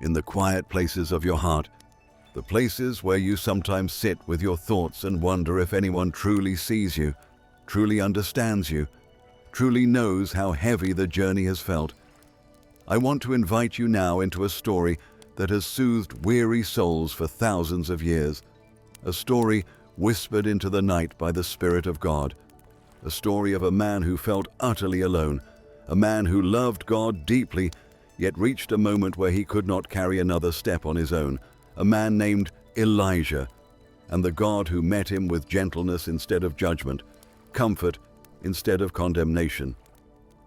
in the quiet places of your heart, the places where you sometimes sit with your thoughts and wonder if anyone truly sees you, truly understands you, truly knows how heavy the journey has felt. I want to invite you now into a story that has soothed weary souls for thousands of years, a story whispered into the night by the Spirit of God, a story of a man who felt utterly alone, a man who loved God deeply, yet reached a moment where he could not carry another step on his own, a man named Elijah, and the God who met him with gentleness instead of judgment, comfort instead of condemnation,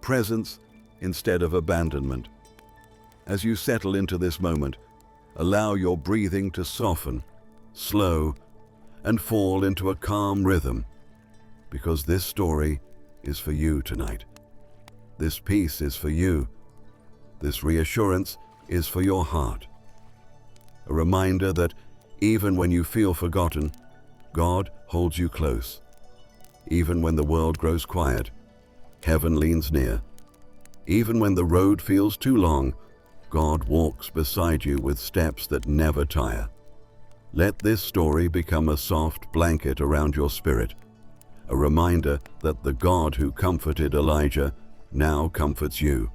presence instead of abandonment. As you settle into this moment, allow your breathing to soften, slow, and fall into a calm rhythm, because this story is for you tonight. This peace is for you. This reassurance is for your heart. A reminder that even when you feel forgotten, God holds you close. Even when the world grows quiet, heaven leans near. Even when the road feels too long, God walks beside you with steps that never tire. Let this story become a soft blanket around your spirit, a reminder that the God who comforted Elijah now comforts you.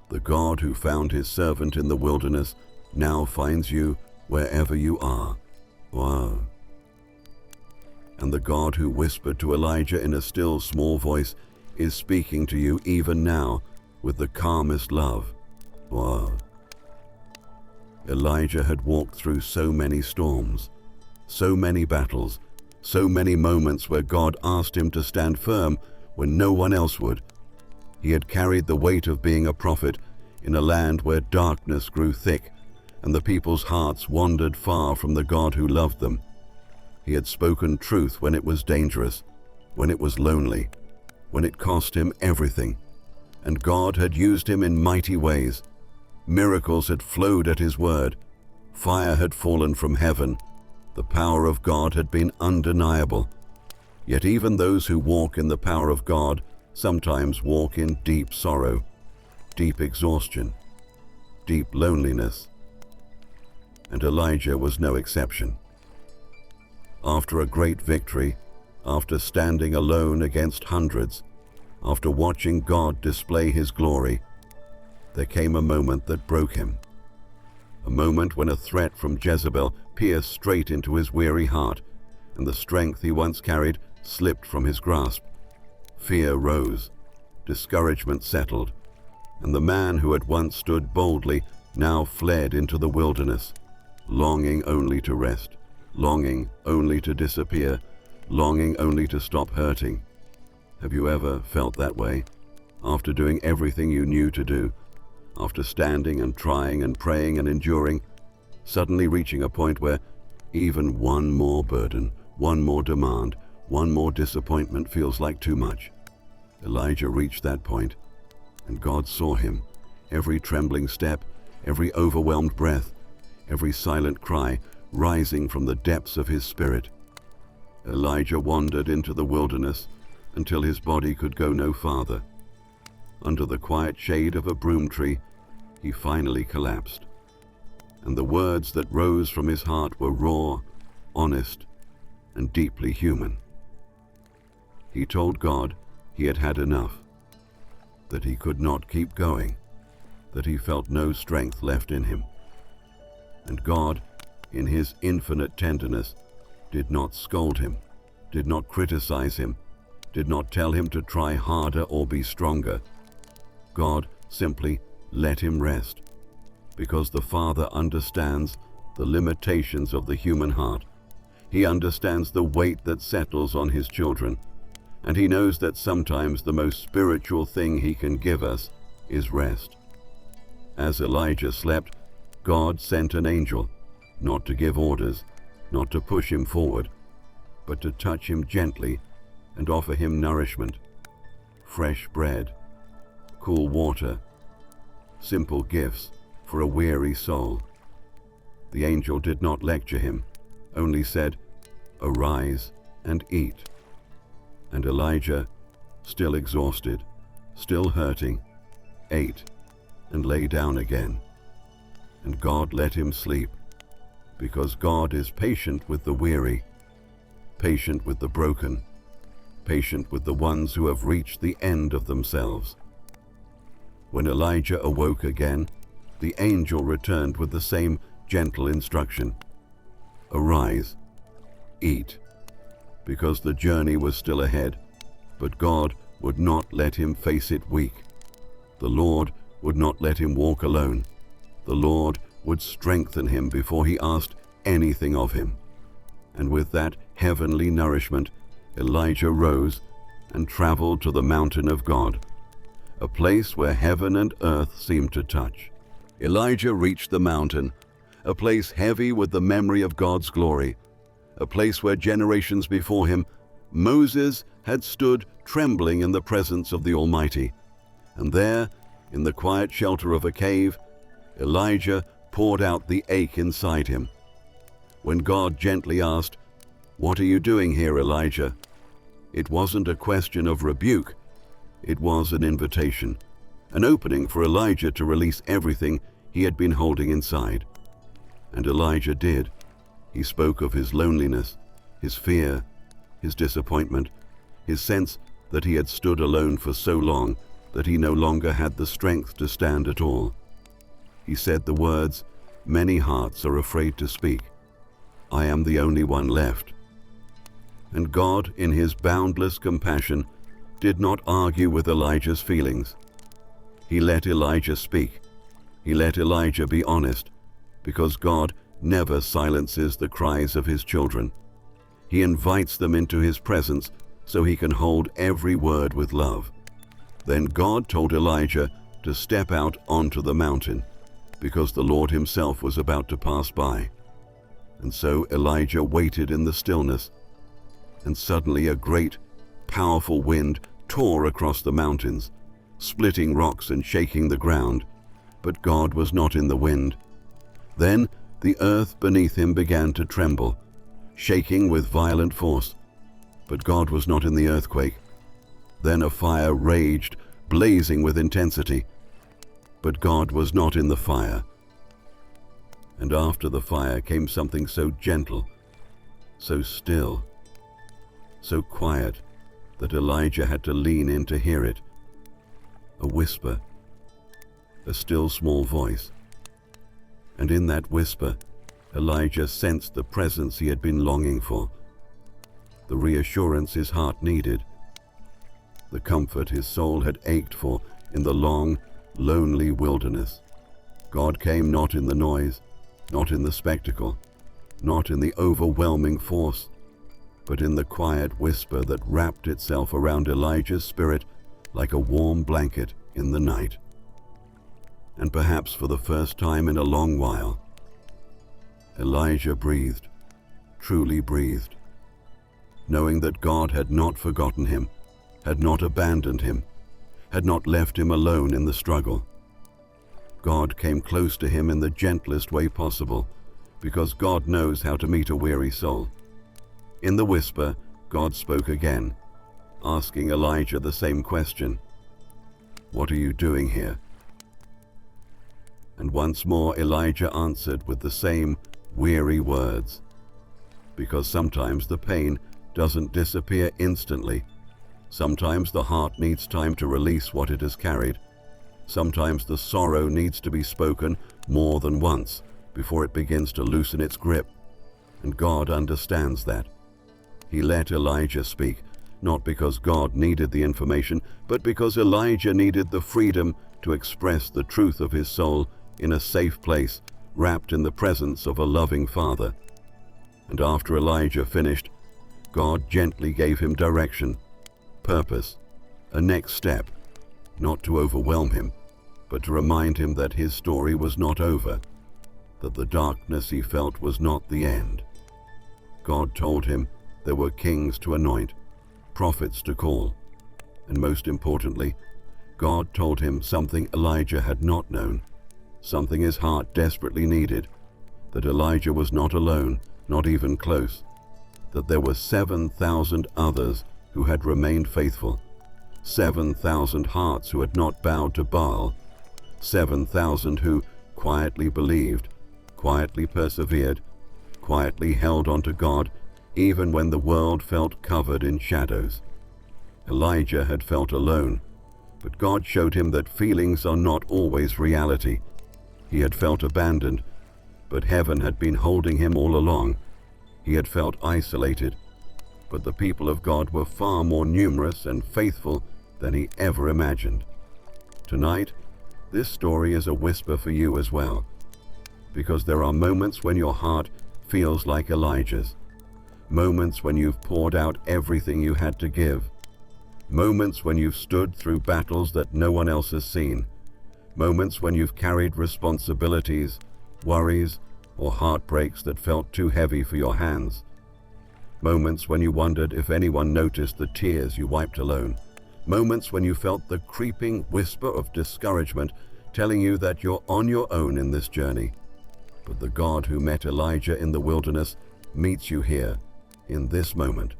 The God who found his servant in the wilderness now finds you wherever you are. Wow. And the God who whispered to Elijah in a still small voice is speaking to you even now with the calmest love. Wow. Elijah had walked through so many storms, so many battles, so many moments where God asked him to stand firm when no one else would. He had carried the weight of being a prophet in a land where darkness grew thick and the people's hearts wandered far from the God who loved them. He had spoken truth when it was dangerous, when it was lonely, when it cost him everything. And God had used him in mighty ways. Miracles had flowed at his word. Fire had fallen from heaven. The power of God had been undeniable. Yet even those who walk in the power of God sometimes walk in deep sorrow, deep exhaustion, deep loneliness. And Elijah was no exception. After a great victory, after standing alone against hundreds, after watching God display his glory, there came a moment that broke him. A moment when a threat from Jezebel pierced straight into his weary heart, and the strength he once carried slipped from his grasp. Fear rose, discouragement settled, and the man who had once stood boldly now fled into the wilderness, longing only to rest, longing only to disappear, longing only to stop hurting. Have you ever felt that way? After doing everything you knew to do, after standing and trying and praying and enduring, suddenly reaching a point where even one more burden, one more demand, one more disappointment feels like too much. Elijah reached that point, and God saw him, every trembling step, every overwhelmed breath, every silent cry rising from the depths of his spirit. Elijah wandered into the wilderness until his body could go no farther. Under the quiet shade of a broom tree, he finally collapsed, and the words that rose from his heart were raw, honest, and deeply human. He told God he had had enough, that he could not keep going, that he felt no strength left in him. And God, in his infinite tenderness, did not scold him, did not criticize him, did not tell him to try harder or be stronger. God simply let him rest, because the Father understands the limitations of the human heart. He understands the weight that settles on his children, and he knows that sometimes the most spiritual thing he can give us is rest. As Elijah slept, God sent an angel, not to give orders, not to push him forward, but to touch him gently and offer him nourishment, fresh bread, cool water, simple gifts for a weary soul. The angel did not lecture him, only said, "Arise and eat." And Elijah, still exhausted, still hurting, ate and lay down again. and God let him sleep, because God is patient with the weary, patient with the broken, patient with the ones who have reached the end of themselves. When Elijah awoke again, the angel returned with the same gentle instruction: "Arise, eat," because the journey was still ahead, but God would not let him face it weak. The Lord would not let him walk alone. The Lord would strengthen him before he asked anything of him. And with that heavenly nourishment, Elijah rose and traveled to the mountain of God, a place where heaven and earth seemed to touch. Elijah reached the mountain, a place heavy with the memory of God's glory, a place where generations before him, Moses had stood trembling in the presence of the Almighty. And there, in the quiet shelter of a cave, Elijah poured out the ache inside him. When God gently asked, "What are you doing here, Elijah?" it wasn't a question of rebuke. It was an invitation, an opening for Elijah to release everything he had been holding inside. And Elijah did. He spoke of his loneliness, his fear, his disappointment, his sense that he had stood alone for so long that he no longer had the strength to stand at all. He said the words many hearts are afraid to speak: "I am the only one left." And God, in his boundless compassion, did not argue with Elijah's feelings. He let Elijah speak. He let Elijah be honest, because God never silences the cries of his children. He invites them into his presence so he can hold every word with love. Then God told Elijah to step out onto the mountain, because the Lord himself was about to pass by. And so Elijah waited in the stillness, and suddenly a great, powerful wind tore across the mountains, splitting rocks and shaking the ground. But God was not in the wind. Then the earth beneath him began to tremble, shaking with violent force. But God was not in the earthquake. Then a fire raged, blazing with intensity. But God was not in the fire. And after the fire came something so gentle, so still, so quiet that Elijah had to lean in to hear it. A whisper, a still small voice. And in that whisper, Elijah sensed the presence he had been longing for, the reassurance his heart needed, the comfort his soul had ached for in the long, lonely wilderness. God came not in the noise, not in the spectacle, not in the overwhelming force, but in the quiet whisper that wrapped itself around Elijah's spirit like a warm blanket in the night. And perhaps for the first time in a long while, Elijah breathed, truly breathed, knowing that God had not forgotten him, had not abandoned him, had not left him alone in the struggle. God came close to him in the gentlest way possible, because God knows how to meet a weary soul. In the whisper, God spoke again, asking Elijah the same question: "What are you doing here?" And once more Elijah answered with the same weary words, because sometimes the pain doesn't disappear instantly. Sometimes the heart needs time to release what it has carried. Sometimes the sorrow needs to be spoken more than once before it begins to loosen its grip. And God understands that. He let Elijah speak, not because God needed the information, but because Elijah needed the freedom to express the truth of his soul in a safe place, wrapped in the presence of a loving Father. And after Elijah finished, God gently gave him direction, purpose, a next step, not to overwhelm him, but to remind him that his story was not over, that the darkness he felt was not the end. God told him there were kings to anoint, prophets to call, and most importantly, God told him something Elijah had not known, something his heart desperately needed, that Elijah was not alone, not even close, that there were 7,000 others who had remained faithful, 7,000 hearts who had not bowed to Baal, 7,000 who, quietly believed, quietly persevered, quietly held on to God, even when the world felt covered in shadows. Elijah had felt alone, but God showed him that feelings are not always reality. He had felt abandoned, but heaven had been holding him all along. He had felt isolated, but the people of God were far more numerous and faithful than he ever imagined. Tonight, this story is a whisper for you as well, because there are moments when your heart feels like Elijah's, moments when you've poured out everything you had to give, moments when you've stood through battles that no one else has seen, moments when you've carried responsibilities, worries, or heartbreaks that felt too heavy for your hands, moments when you wondered if anyone noticed the tears you wiped alone, moments when you felt the creeping whisper of discouragement telling you that you're on your own in this journey. But the God who met Elijah in the wilderness meets you here, in this moment.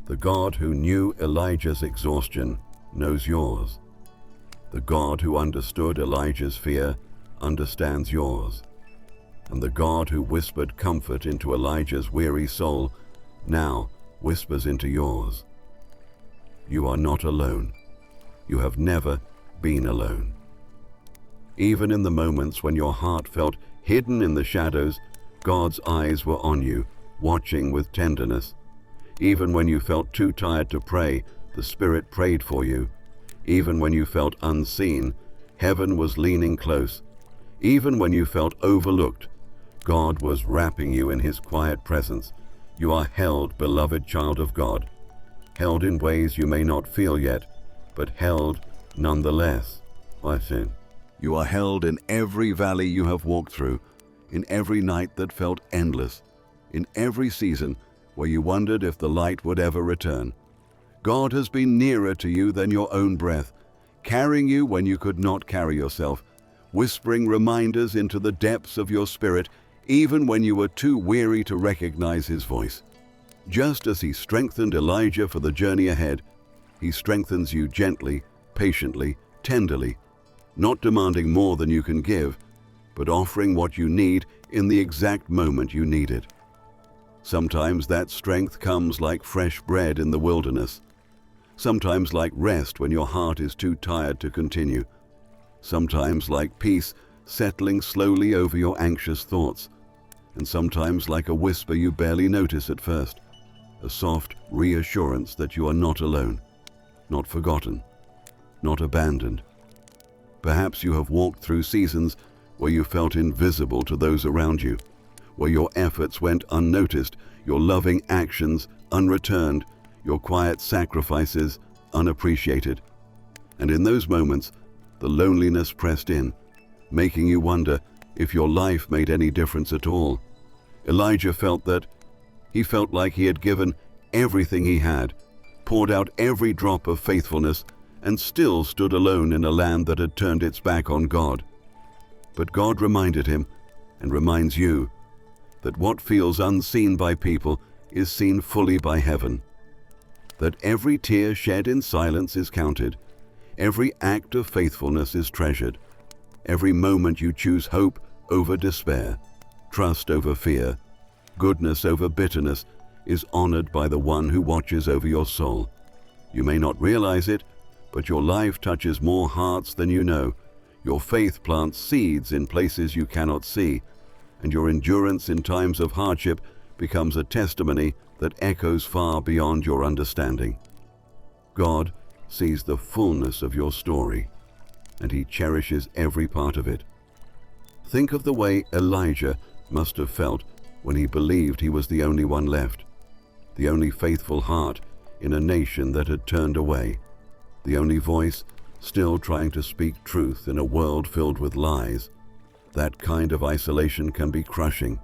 The God who knew Elijah's exhaustion knows yours. The God who understood Elijah's fear understands yours. And the God who whispered comfort into Elijah's weary soul now whispers into yours. You are not alone. You have never been alone. Even in the moments when your heart felt hidden in the shadows, God's eyes were on you, watching with tenderness. Even when you felt too tired to pray, the Spirit prayed for you. Even when you felt unseen, heaven was leaning close. Even when you felt overlooked, God was wrapping you in His quiet presence. You are held, beloved child of God, held in ways you may not feel yet, but held nonetheless. Listen. You are held in every valley you have walked through, in every night that felt endless, in every season where you wondered if the light would ever return. God has been nearer to you than your own breath, carrying you when you could not carry yourself, whispering reminders into the depths of your spirit, even when you were too weary to recognize His voice. Just as He strengthened Elijah for the journey ahead, He strengthens you gently, patiently, tenderly, not demanding more than you can give, but offering what you need in the exact moment you need it. Sometimes that strength comes like fresh bread in the wilderness. Sometimes like rest when your heart is too tired to continue. Sometimes like peace settling slowly over your anxious thoughts. And sometimes like a whisper you barely notice at first, a soft reassurance that you are not alone, not forgotten, not abandoned. Perhaps you have walked through seasons where you felt invisible to those around you, where your efforts went unnoticed, your loving actions unreturned, your quiet sacrifices unappreciated. And in those moments, the loneliness pressed in, making you wonder if your life made any difference at all. Elijah felt that. He felt like he had given everything he had, poured out every drop of faithfulness, and still stood alone in a land that had turned its back on God. But God reminded him, and reminds you, that what feels unseen by people is seen fully by heaven. That every tear shed in silence is counted, every act of faithfulness is treasured, every moment you choose hope over despair, trust over fear, goodness over bitterness is honored by the one who watches over your soul. You may not realize it, but your life touches more hearts than you know. Your faith plants seeds in places you cannot see, and your endurance in times of hardship becomes a testimony that echoes far beyond your understanding. God sees the fullness of your story, and He cherishes every part of it. Think of the way Elijah must have felt when he believed he was the only one left, the only faithful heart in a nation that had turned away, the only voice still trying to speak truth in a world filled with lies. That kind of isolation can be crushing.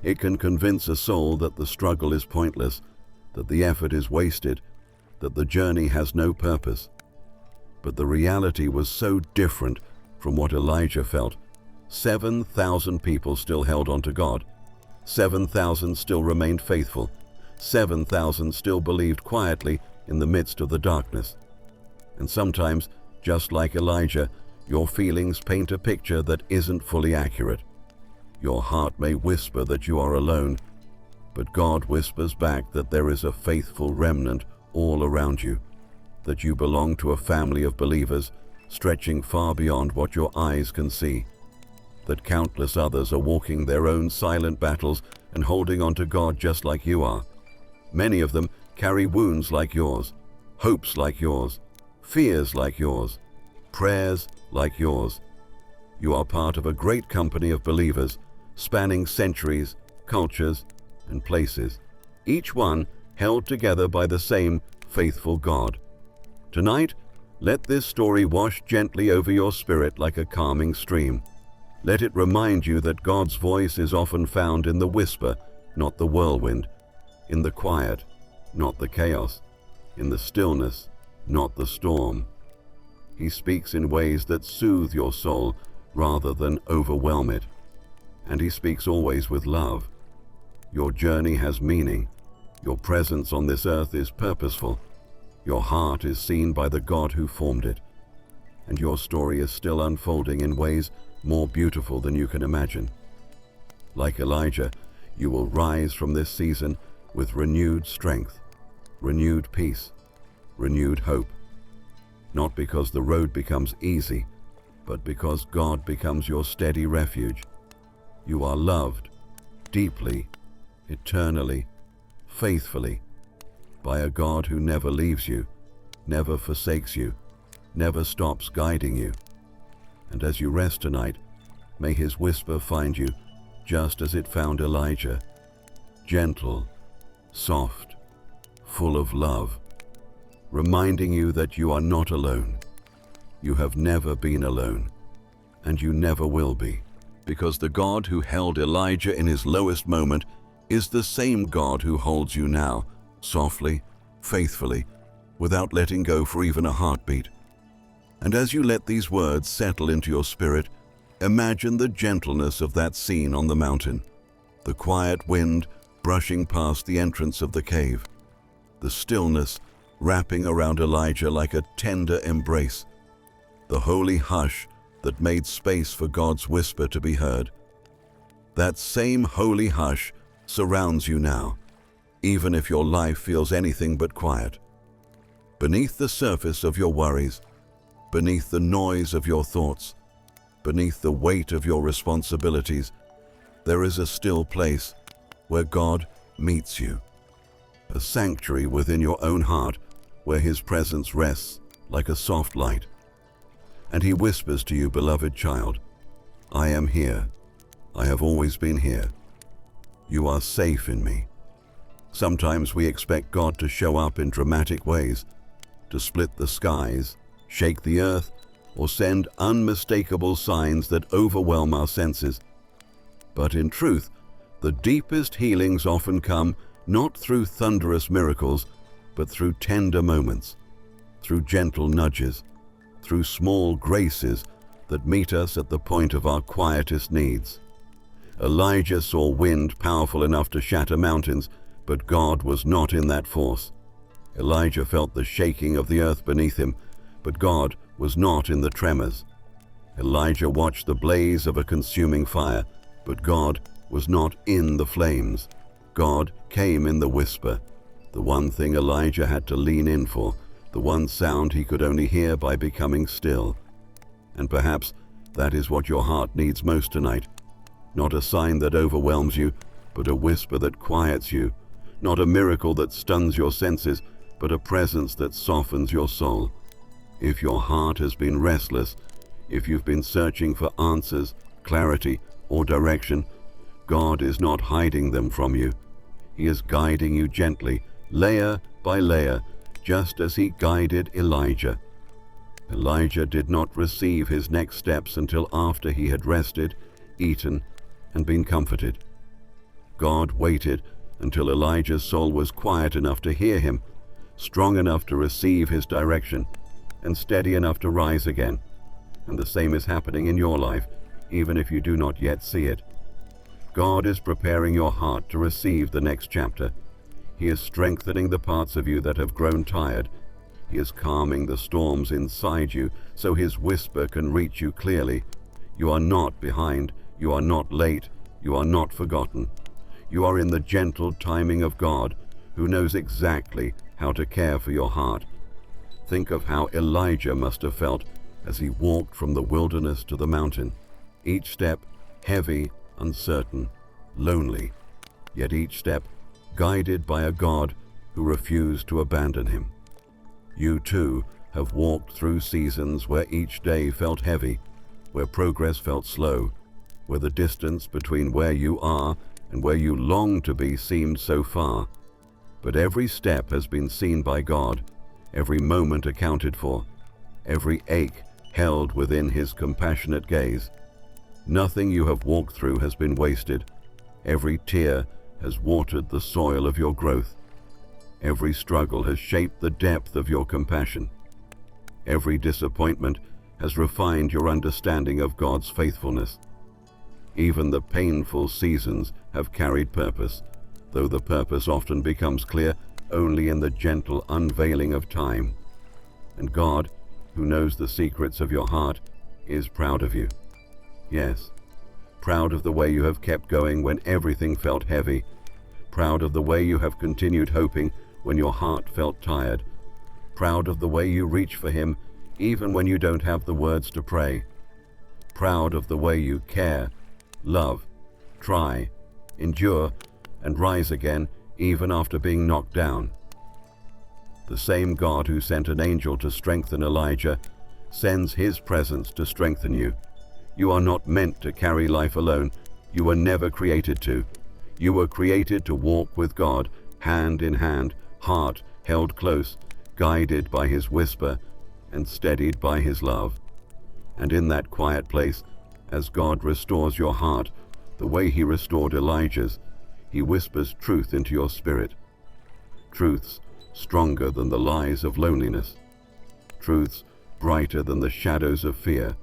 It can convince a soul that the struggle is pointless, that the effort is wasted, that the journey has no purpose. But the reality was so different from what Elijah felt. 7,000 people still held on to God. 7,000 still remained faithful. 7,000 still believed quietly in the midst of the darkness. And sometimes, just like Elijah, Your feelings paint a picture that isn't fully accurate. Your heart may whisper that you are alone, but God whispers back that there is a faithful remnant all around you, that you belong to a family of believers stretching far beyond what your eyes can see, that countless others are walking their own silent battles and holding on to God just like you are. Many of them carry wounds like yours, hopes like yours, fears like yours, prayers like yours. You are part of a great company of believers spanning centuries, cultures, and places, each one held together by the same faithful God. Tonight, let this story wash gently over your spirit like a calming stream. Let it remind you that God's voice is often found in the whisper, not the whirlwind, in the quiet, not the chaos, in the stillness, not the storm. He speaks in ways that soothe your soul rather than overwhelm it. And he speaks always with love. Your journey has meaning. Your presence on this earth is purposeful. Your heart is seen by the God who formed it. And your story is still unfolding in ways more beautiful than you can imagine. Like Elijah, you will rise from this season with renewed strength, renewed peace, renewed hope. Not because the road becomes easy, but because God becomes your steady refuge. You are loved deeply, eternally, faithfully, by a God who never leaves you, never forsakes you, never stops guiding you. And as you rest tonight, may his whisper find you just as it found Elijah, gentle, soft, full of love, reminding you that you are not alone. You have never been alone, and you never will be, because the God who held Elijah in his lowest moment is the same God who holds you now, softly, faithfully, without letting go for even a heartbeat. And as you let these words settle into your spirit, imagine the gentleness of that scene on the mountain, the quiet wind brushing past the entrance of the cave, the stillness wrapping around Elijah like a tender embrace, the holy hush that made space for God's whisper to be heard. That same holy hush surrounds you now, even if your life feels anything but quiet. Beneath the surface of your worries, beneath the noise of your thoughts, beneath the weight of your responsibilities, there is a still place where God meets you, a sanctuary within your own heart where his presence rests like a soft light. And he whispers to you, beloved child, I am here. I have always been here. You are safe in me. Sometimes we expect God to show up in dramatic ways, to split the skies, shake the earth, or send unmistakable signs that overwhelm our senses. But in truth, the deepest healings often come not through thunderous miracles, but through tender moments, through gentle nudges, through small graces that meet us at the point of our quietest needs. Elijah saw wind powerful enough to shatter mountains, but God was not in that force. Elijah felt the shaking of the earth beneath him, but God was not in the tremors. Elijah watched the blaze of a consuming fire, but God was not in the flames. God came in the whisper, the one thing Elijah had to lean in for, the one sound he could only hear by becoming still. And perhaps that is what your heart needs most tonight. Not a sign that overwhelms you, but a whisper that quiets you. Not a miracle that stuns your senses, but a presence that softens your soul. If your heart has been restless, if you've been searching for answers, clarity, or direction, God is not hiding them from you. He is guiding you gently, layer by layer, just as he guided Elijah. Elijah did not receive his next steps until after he had rested, eaten, and been comforted. God waited until Elijah's soul was quiet enough to hear him, strong enough to receive his direction, and steady enough to rise again. And the same is happening in your life, even if you do not yet see it. God is preparing your heart to receive the next chapter. He is strengthening the parts of you that have grown tired. He is calming the storms inside you so his whisper can reach you clearly. You are not behind, you are not late, you are not forgotten. You are in the gentle timing of God, who knows exactly how to care for your heart. Think of how Elijah must have felt as he walked from the wilderness to the mountain. Each step heavy, uncertain, lonely, yet each step guided by a God who refused to abandon him. You too have walked through seasons where each day felt heavy, where progress felt slow, where the distance between where you are and where you long to be seemed so far. But every step has been seen by God, every moment accounted for, every ache held within his compassionate gaze. Nothing you have walked through has been wasted. Every tear has watered the soil of your growth. Every struggle has shaped the depth of your compassion. Every disappointment has refined your understanding of God's faithfulness. Even the painful seasons have carried purpose, though the purpose often becomes clear only in the gentle unveiling of time. And God, who knows the secrets of your heart, is proud of you. Yes, proud of the way you have kept going when everything felt heavy, proud of the way you have continued hoping when your heart felt tired, proud of the way you reach for him even when you don't have the words to pray, proud of the way you care, love, try, endure, and rise again even after being knocked down. The same God who sent an angel to strengthen Elijah sends his presence to strengthen you. You are not meant to carry life alone. You were never created to. You were created to walk with God, hand in hand, heart held close, guided by his whisper and steadied by his love. And in that quiet place, as God restores your heart, the way he restored Elijah's, he whispers truth into your spirit. Truths stronger than the lies of loneliness. Truths brighter than the shadows of fear.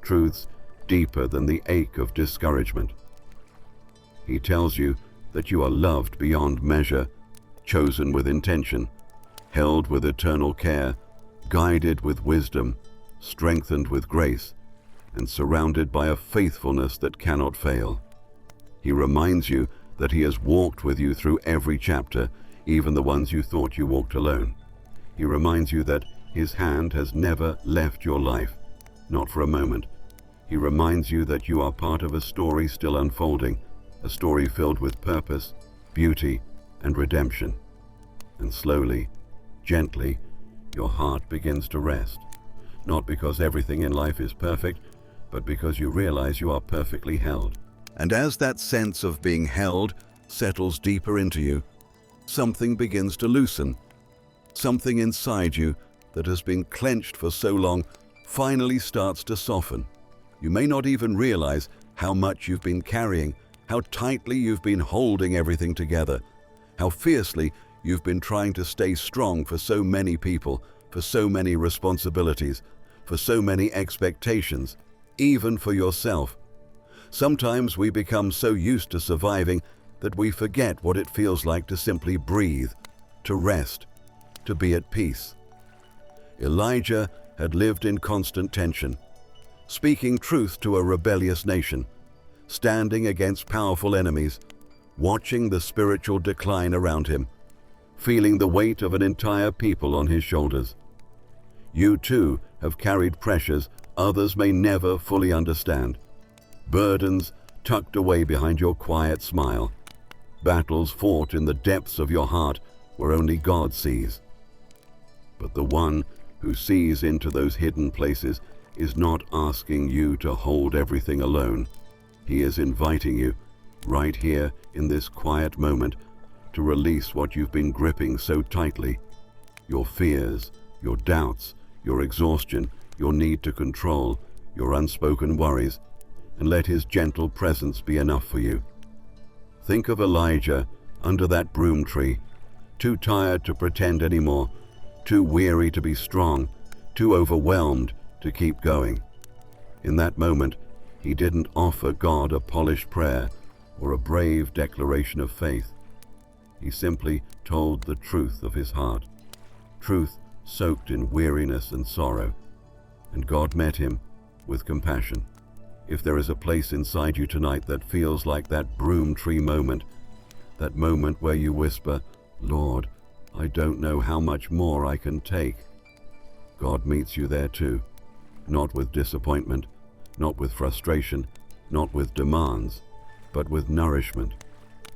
Truths deeper than the ache of discouragement. He tells you that you are loved beyond measure, chosen with intention, held with eternal care, guided with wisdom, strengthened with grace, and surrounded by a faithfulness that cannot fail. He reminds you that he has walked with you through every chapter, even the ones you thought you walked alone. He reminds you that his hand has never left your life, not for a moment. He reminds you that you are part of a story still unfolding, a story filled with purpose, beauty, and redemption. And slowly, gently, your heart begins to rest, not because everything in life is perfect, but because you realize you are perfectly held. And as that sense of being held settles deeper into you, something begins to loosen. Something inside you that has been clenched for so long finally starts to soften. You may not even realize how much you've been carrying, how tightly you've been holding everything together, how fiercely you've been trying to stay strong for so many people, for so many responsibilities, for so many expectations, even for yourself. Sometimes we become so used to surviving that we forget what it feels like to simply breathe, to rest, to be at peace. Elijah had lived in constant tension, speaking truth to a rebellious nation, standing against powerful enemies, watching the spiritual decline around him, feeling the weight of an entire people on his shoulders. You too have carried pressures others may never fully understand, burdens tucked away behind your quiet smile, battles fought in the depths of your heart where only God sees. But the one who sees into those hidden places is not asking you to hold everything alone. He is inviting you, right here in this quiet moment, to release what you've been gripping so tightly. Your fears, your doubts, your exhaustion, your need to control, your unspoken worries, and let his gentle presence be enough for you. Think of Elijah under that broom tree, too tired to pretend anymore, too weary to be strong, too overwhelmed to keep going. In that moment, he didn't offer God a polished prayer or a brave declaration of faith. He simply told the truth of his heart, truth soaked in weariness and sorrow, and God met him with compassion. If there is a place inside you tonight that feels like that broom tree moment, that moment where you whisper, "Lord, I don't know how much more I can take," God meets you there too, not with disappointment, not with frustration, not with demands, but with nourishment,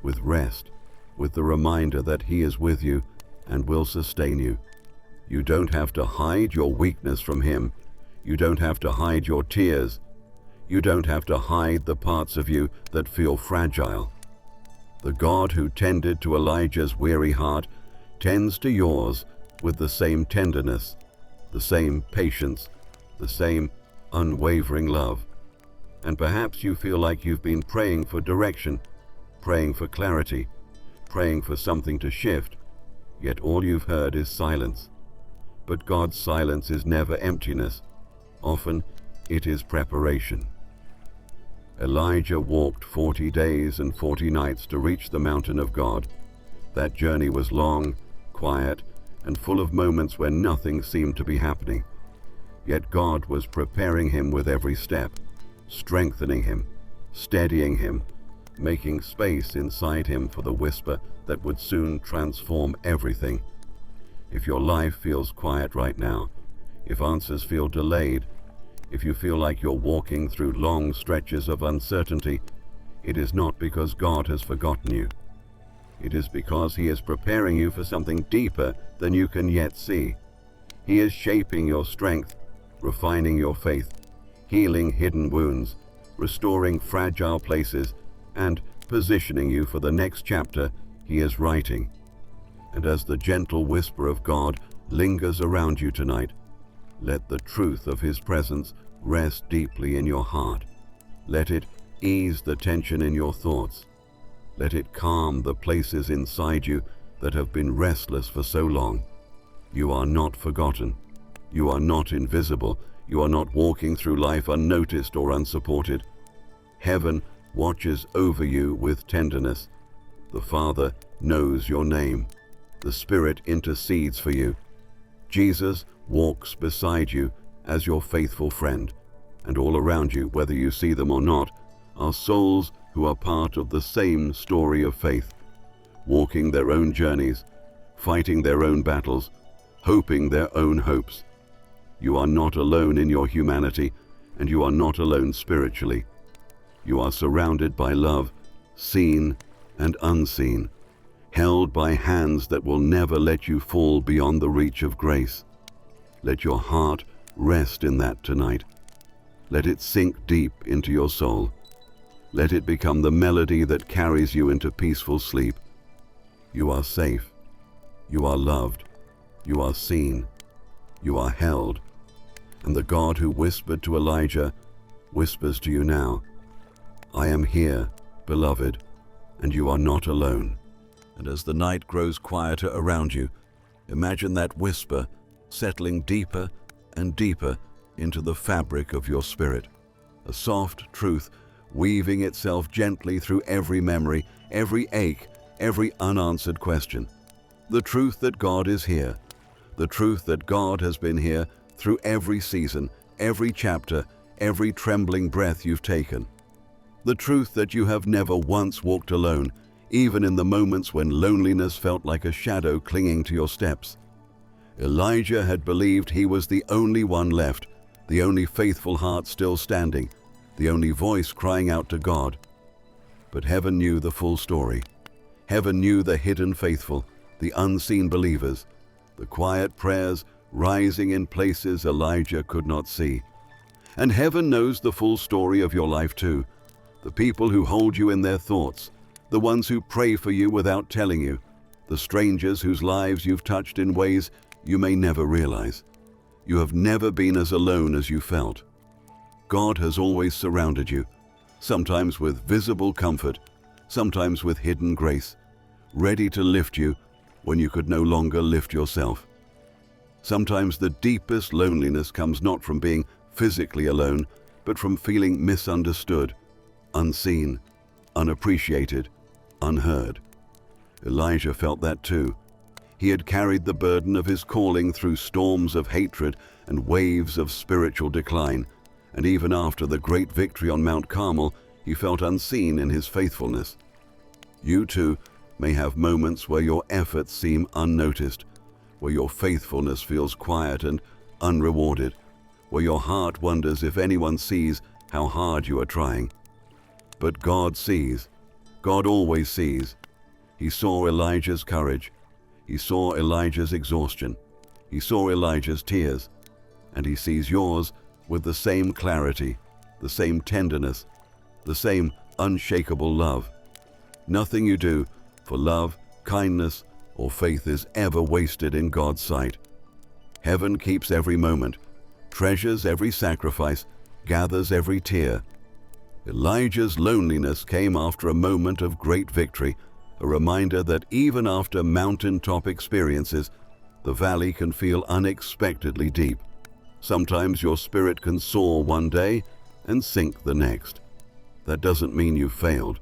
with rest, with the reminder that He is with you and will sustain you. You don't have to hide your weakness from Him. You don't have to hide your tears. You don't have to hide the parts of you that feel fragile. The God who tended to Elijah's weary heart tends to yours with the same tenderness, the same patience, the same unwavering love. And perhaps you feel like you've been praying for direction, praying for clarity, praying for something to shift, yet all you've heard is silence. But God's silence is never emptiness. Often it is preparation. Elijah walked 40 days and 40 nights to reach the mountain of God. That journey was long, quiet, and full of moments when nothing seemed to be happening. Yet God was preparing him with every step, strengthening him, steadying him, making space inside him for the whisper that would soon transform everything. If your life feels quiet right now, if answers feel delayed, if you feel like you're walking through long stretches of uncertainty, it is not because God has forgotten you. It is because He is preparing you for something deeper than you can yet see. He is shaping your strength, refining your faith, healing hidden wounds, restoring fragile places, and positioning you for the next chapter He is writing. And as the gentle whisper of God lingers around you tonight, let the truth of His presence rest deeply in your heart. Let it ease the tension in your thoughts. Let it calm the places inside you that have been restless for so long. You are not forgotten. You are not invisible. You are not walking through life unnoticed or unsupported. Heaven watches over you with tenderness. The Father knows your name. The Spirit intercedes for you. Jesus walks beside you as your faithful friend, and all around you, whether you see them or not, are souls who are part of the same story of faith, walking their own journeys, fighting their own battles, hoping their own hopes. You are not alone in your humanity, and you are not alone spiritually. You are surrounded by love, seen and unseen, held by hands that will never let you fall beyond the reach of grace. Let your heart rest in that tonight. Let it sink deep into your soul. Let it become the melody that carries you into peaceful sleep. You are safe. You are loved. You are seen. You are held. And the God who whispered to Elijah whispers to you now, "I am here, beloved, and you are not alone." And as the night grows quieter around you, imagine that whisper settling deeper and deeper into the fabric of your spirit. A soft truth weaving itself gently through every memory, every ache, every unanswered question. The truth that God is here. The truth that God has been here through every season, every chapter, every trembling breath you've taken. The truth that you have never once walked alone, even in the moments when loneliness felt like a shadow clinging to your steps. Elijah had believed he was the only one left, the only faithful heart still standing, the only voice crying out to God. But heaven knew the full story. Heaven knew the hidden faithful, the unseen believers, the quiet prayers rising in places Elijah could not see. And heaven knows the full story of your life too, the people who hold you in their thoughts, the ones who pray for you without telling you, the strangers whose lives you've touched in ways you may never realize. You have never been as alone as you felt. God has always surrounded you, sometimes with visible comfort, sometimes with hidden grace, ready to lift you when you could no longer lift yourself. Sometimes the deepest loneliness comes not from being physically alone, but from feeling misunderstood, unseen, unappreciated, unheard. Elijah felt that too. He had carried the burden of his calling through storms of hatred and waves of spiritual decline, and even after the great victory on Mount Carmel, he felt unseen in his faithfulness. You too may have moments where your efforts seem unnoticed, where your faithfulness feels quiet and unrewarded, where your heart wonders if anyone sees how hard you are trying. But God sees. God always sees. He saw Elijah's courage. He saw Elijah's exhaustion. He saw Elijah's tears. And he sees yours with the same clarity, the same tenderness, the same unshakable love. Nothing you do for love, kindness, or faith is ever wasted in God's sight. Heaven keeps every moment, treasures every sacrifice, gathers every tear. Elijah's loneliness came after a moment of great victory, a reminder that even after mountaintop experiences, the valley can feel unexpectedly deep. Sometimes your spirit can soar one day and sink the next. That doesn't mean you failed.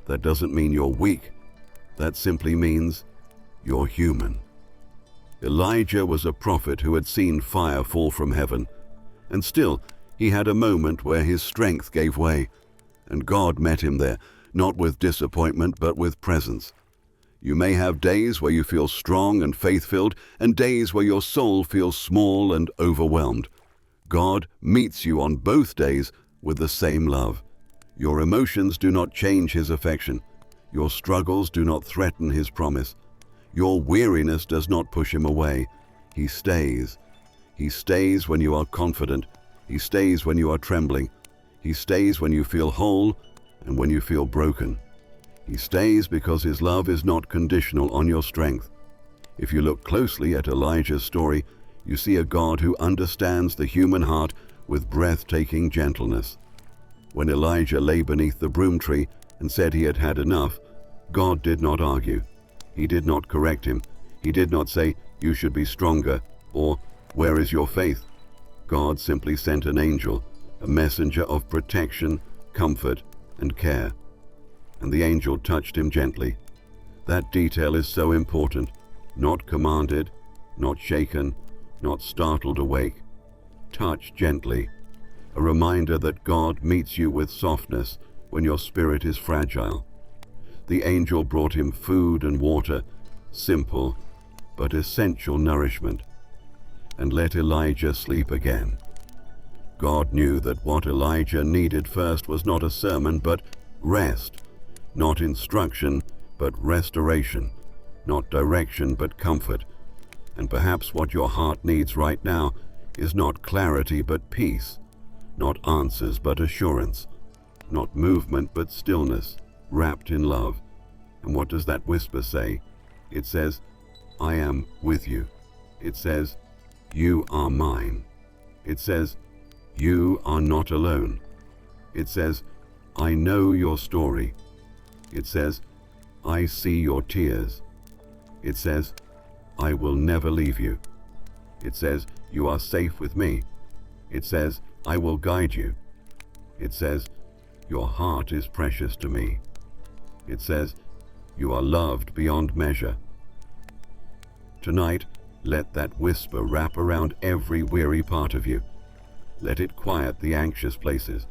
That doesn't mean you're weak. That simply means you're human. Elijah was a prophet who had seen fire fall from heaven, and still he had a moment where his strength gave way, and God met him there, not with disappointment but with presence. You may have days where you feel strong and faith-filled, and days where your soul feels small and overwhelmed. God meets you on both days with the same love. Your emotions do not change his affection. Your struggles do not threaten his promise. Your weariness does not push him away. He stays. He stays when you are confident. He stays when you are trembling. He stays when you feel whole and when you feel broken. He stays because his love is not conditional on your strength. If you look closely at Elijah's story, you see a God who understands the human heart with breathtaking gentleness. When Elijah lay beneath the broom tree and said he had had enough, God did not argue. He did not correct him. He did not say, "You should be stronger," or "Where is your faith?" God simply sent an angel, a messenger of protection, comfort, and care. And the angel touched him gently. That detail is so important. Not commanded, not shaken, not startled awake. Touch gently. A reminder that God meets you with softness when your spirit is fragile. The angel brought him food and water, simple but essential nourishment, and let Elijah sleep again. God knew that what Elijah needed first was not a sermon but rest, not instruction but restoration, not direction but comfort. And perhaps what your heart needs right now is not clarity but peace, not answers but assurance, not movement but stillness, wrapped in love. And what does that whisper say? It says, "I am with you." It says, "You are mine." It says, "You are not alone." It says, "I know your story." It says, "I see your tears." It says, "I will never leave you." It says, "You are safe with me." It says, "I will guide you." It says, "Your heart is precious to me." It says, "You are loved beyond measure." Tonight, let that whisper wrap around every weary part of you. Let it quiet the anxious places.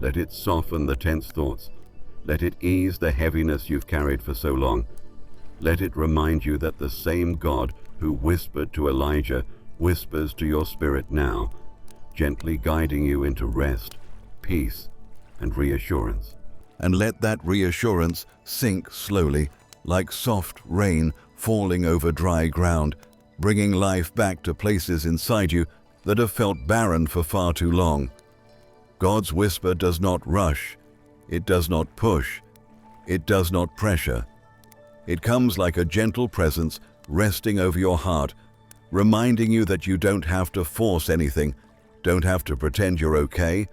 Let it soften the tense thoughts. Let it ease the heaviness you've carried for so long. Let it remind you that the same God who whispered to Elijah whispers to your spirit now, gently guiding you into rest, peace, and reassurance. And let that reassurance sink slowly, like soft rain falling over dry ground, bringing life back to places inside you that have felt barren for far too long. God's whisper does not rush. It does not push. It does not pressure. It comes like a gentle presence resting over your heart, reminding you that you don't have to force anything, don't have to pretend you're okay,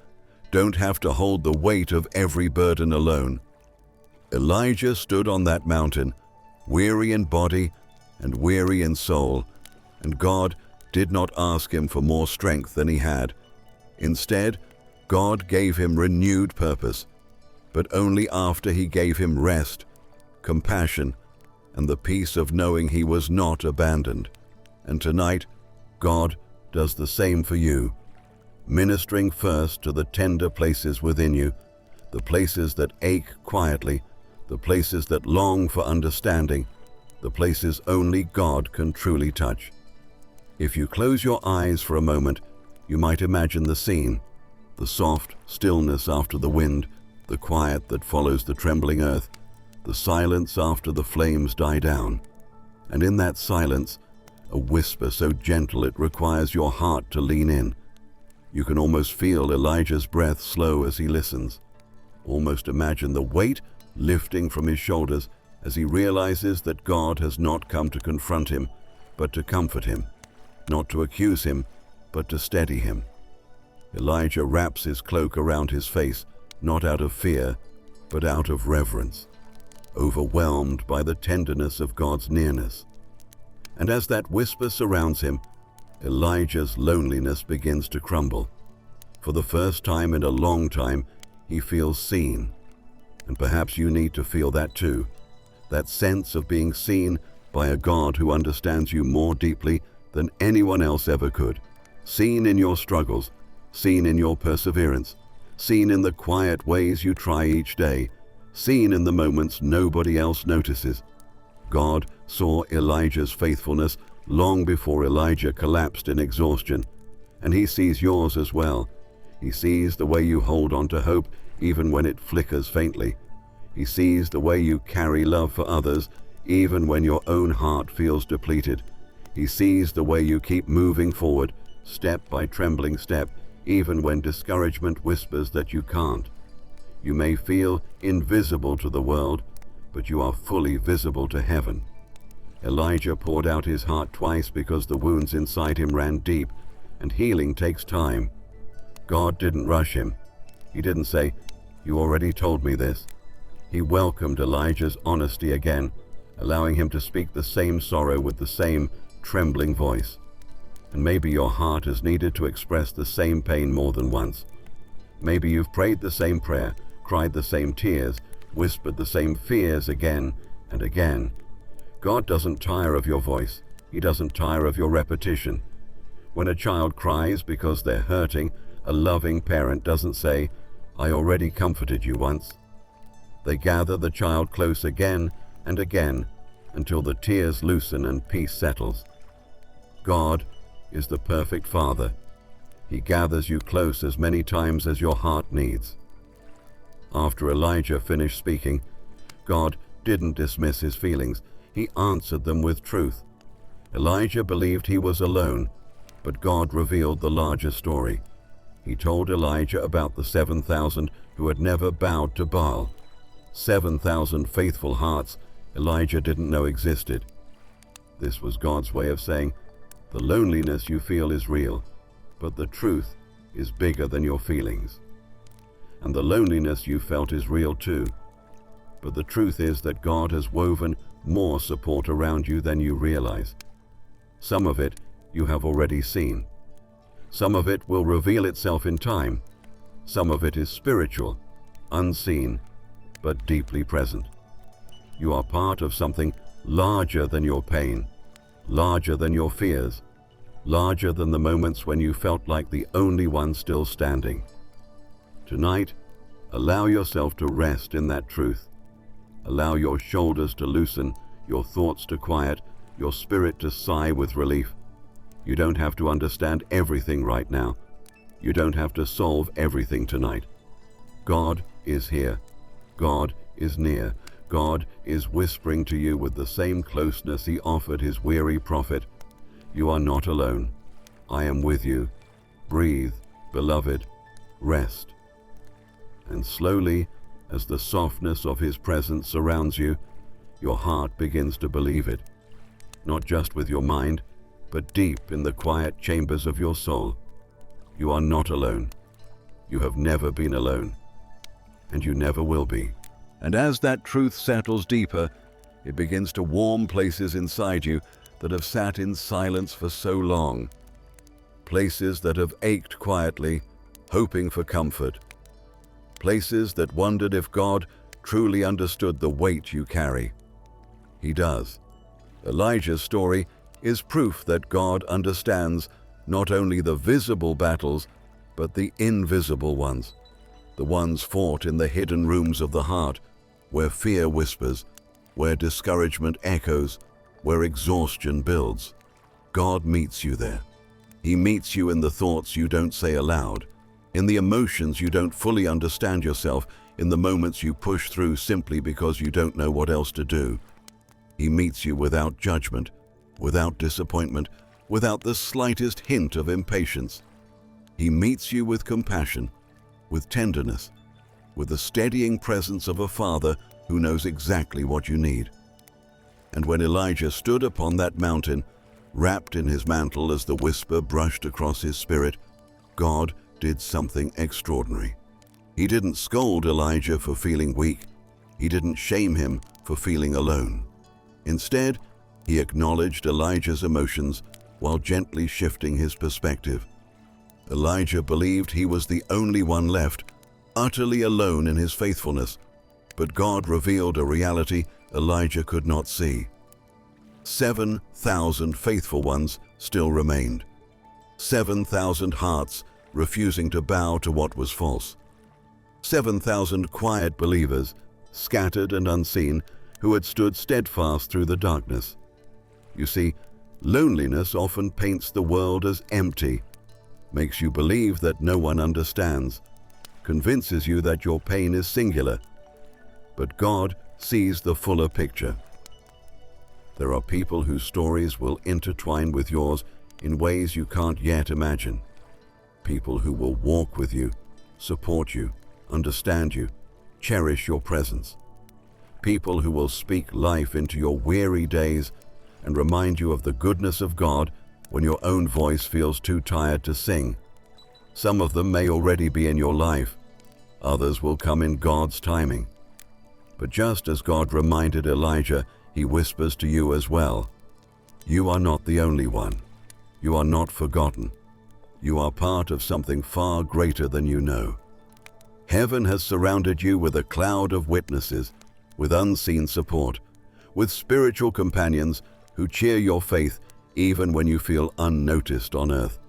don't have to hold the weight of every burden alone. Elijah stood on that mountain, weary in body and weary in soul, and God did not ask him for more strength than he had. Instead, God gave him renewed purpose, but only after he gave him rest, compassion, and the peace of knowing he was not abandoned. And tonight, God does the same for you, ministering first to the tender places within you, the places that ache quietly, the places that long for understanding, the places only God can truly touch. If you close your eyes for a moment, you might imagine the scene, the soft stillness after the wind, the quiet that follows the trembling earth, the silence after the flames die down. And in that silence, a whisper so gentle it requires your heart to lean in. You can almost feel Elijah's breath slow as he listens. Almost imagine the weight lifting from his shoulders as he realizes that God has not come to confront him, but to comfort him, not to accuse him, but to steady him. Elijah wraps his cloak around his face, not out of fear, but out of reverence, overwhelmed by the tenderness of God's nearness. And as that whisper surrounds him, Elijah's loneliness begins to crumble. For the first time in a long time, he feels seen. And perhaps you need to feel that too, that sense of being seen by a God who understands you more deeply than anyone else ever could. Seen in your struggles, seen in your perseverance, seen in the quiet ways you try each day, seen in the moments nobody else notices. God saw Elijah's faithfulness long before Elijah collapsed in exhaustion, and he sees yours as well. He sees the way you hold on to hope even when it flickers faintly. He sees the way you carry love for others even when your own heart feels depleted. He sees the way you keep moving forward, step by trembling step, even when discouragement whispers that you can't. You may feel invisible to the world, but you are fully visible to heaven. Elijah poured out his heart twice because the wounds inside him ran deep, and healing takes time. God didn't rush him. He didn't say, "You already told me this." He welcomed Elijah's honesty again, allowing him to speak the same sorrow with the same trembling voice. And maybe your heart has needed to express the same pain more than once. Maybe you've prayed the same prayer, cried the same tears, whispered the same fears again and again. God doesn't tire of your voice. He doesn't tire of your repetition. When a child cries because they're hurting, a loving parent doesn't say, "I already comforted you once." They gather the child close again and again until the tears loosen and peace settles. God is the perfect Father. He gathers you close as many times as your heart needs. After Elijah finished speaking, God didn't dismiss his feelings. He answered them with truth. Elijah believed he was alone, but God revealed the larger story. He told Elijah about the 7,000 who had never bowed to Baal. 7,000 faithful hearts Elijah didn't know existed. This was God's way of saying, the loneliness you feel is real, but the truth is bigger than your feelings. And the loneliness you felt is real too. But the truth is that God has woven more support around you than you realize. Some of it you have already seen. Some of it will reveal itself in time. Some of it is spiritual, unseen, but deeply present. You are part of something larger than your pain, larger than your fears, larger than the moments when you felt like the only one still standing. Tonight, allow yourself to rest in that truth. Allow your shoulders to loosen, your thoughts to quiet, your spirit to sigh with relief. You don't have to understand everything right now. You don't have to solve everything tonight. God is here. God is near. God is whispering to you with the same closeness he offered his weary prophet. You are not alone. I am with you. Breathe, beloved. Rest. And slowly, as the softness of his presence surrounds you, your heart begins to believe it. Not just with your mind, but deep in the quiet chambers of your soul. You are not alone. You have never been alone. And you never will be. And as that truth settles deeper, it begins to warm places inside you that have sat in silence for so long. Places that have ached quietly, hoping for comfort. Places that wondered if God truly understood the weight you carry. He does. Elijah's story is proof that God understands not only the visible battles, but the invisible ones, the ones fought in the hidden rooms of the heart, where fear whispers, where discouragement echoes, where exhaustion builds. God meets you there. He meets you in the thoughts you don't say aloud, in the emotions you don't fully understand yourself, in the moments you push through simply because you don't know what else to do. He meets you without judgment, without disappointment, without the slightest hint of impatience. He meets you with compassion, with tenderness, with the steadying presence of a father who knows exactly what you need. And when Elijah stood upon that mountain, wrapped in his mantle as the whisper brushed across his spirit, God did something extraordinary. He didn't scold Elijah for feeling weak. He didn't shame him for feeling alone. Instead, he acknowledged Elijah's emotions while gently shifting his perspective. Elijah believed he was the only one left, utterly alone in his faithfulness, but God revealed a reality Elijah could not see. 7,000 faithful ones still remained. 7,000 hearts refusing to bow to what was false. 7,000 quiet believers, scattered and unseen, who had stood steadfast through the darkness. You see, loneliness often paints the world as empty, makes you believe that no one understands, convinces you that your pain is singular. But God sees the fuller picture. There are people whose stories will intertwine with yours in ways you can't yet imagine. People who will walk with you, support you, understand you, cherish your presence. People who will speak life into your weary days and remind you of the goodness of God when your own voice feels too tired to sing. Some of them may already be in your life. Others will come in God's timing. But just as God reminded Elijah, he whispers to you as well. You are not the only one. You are not forgotten. You are part of something far greater than you know. Heaven has surrounded you with a cloud of witnesses, with unseen support, with spiritual companions who cheer your faith even when you feel unnoticed on earth.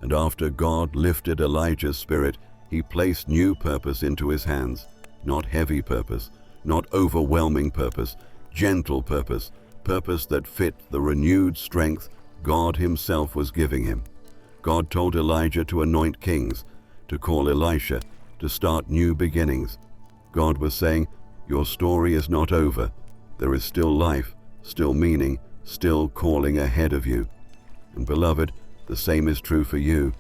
And after God lifted Elijah's spirit, he placed new purpose into his hands, not heavy purpose, not overwhelming purpose, gentle purpose, purpose that fit the renewed strength God himself was giving him. God told Elijah to anoint kings, to call Elisha, to start new beginnings. God was saying, your story is not over. There is still life, still meaning, still calling ahead of you. And beloved, the same is true for you.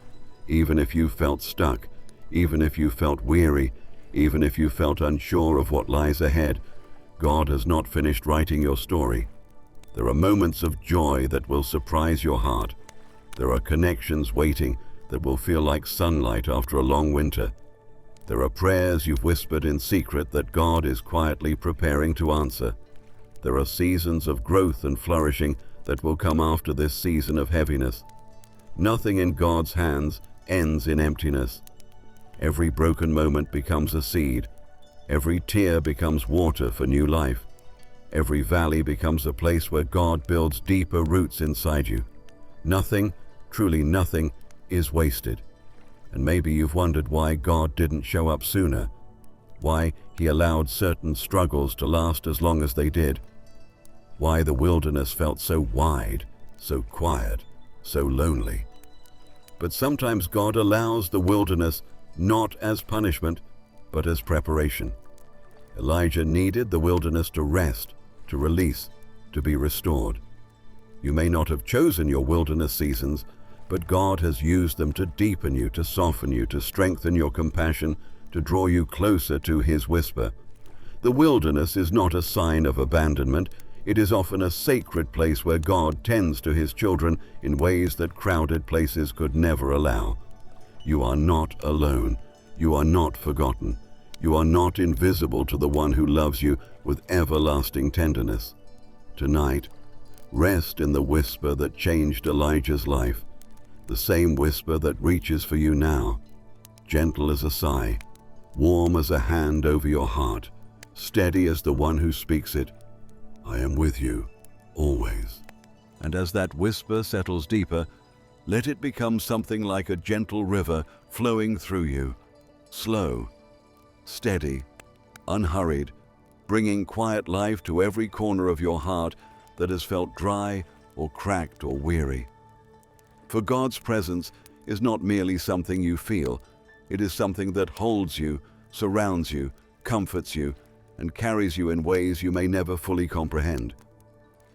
Even if you felt stuck, even if you felt weary, even if you felt unsure of what lies ahead, God has not finished writing your story. There are moments of joy that will surprise your heart. There are connections waiting that will feel like sunlight after a long winter. There are prayers you've whispered in secret that God is quietly preparing to answer. There are seasons of growth and flourishing that will come after this season of heaviness. Nothing in God's hands ends in emptiness. Every broken moment becomes a seed. Every tear becomes water for new life. Every valley becomes a place where God builds deeper roots inside you. Nothing, truly nothing, is wasted. And maybe you've wondered why God didn't show up sooner, why he allowed certain struggles to last as long as they did, why the wilderness felt so wide, so quiet, so lonely. But sometimes God allows the wilderness not as punishment, but as preparation. Elijah needed the wilderness to rest, to release, to be restored. You may not have chosen your wilderness seasons, but God has used them to deepen you, to soften you, to strengthen your compassion, to draw you closer to his whisper. The wilderness is not a sign of abandonment. It is often a sacred place where God tends to his children in ways that crowded places could never allow. You are not alone. You are not forgotten. You are not invisible to the one who loves you with everlasting tenderness. Tonight, rest in the whisper that changed Elijah's life, the same whisper that reaches for you now, gentle as a sigh, warm as a hand over your heart, steady as the one who speaks it. I am with you, always. And as that whisper settles deeper, let it become something like a gentle river flowing through you, slow, steady, unhurried, bringing quiet life to every corner of your heart that has felt dry or cracked or weary. For God's presence is not merely something you feel, it is something that holds you, surrounds you, comforts you, and carries you in ways you may never fully comprehend.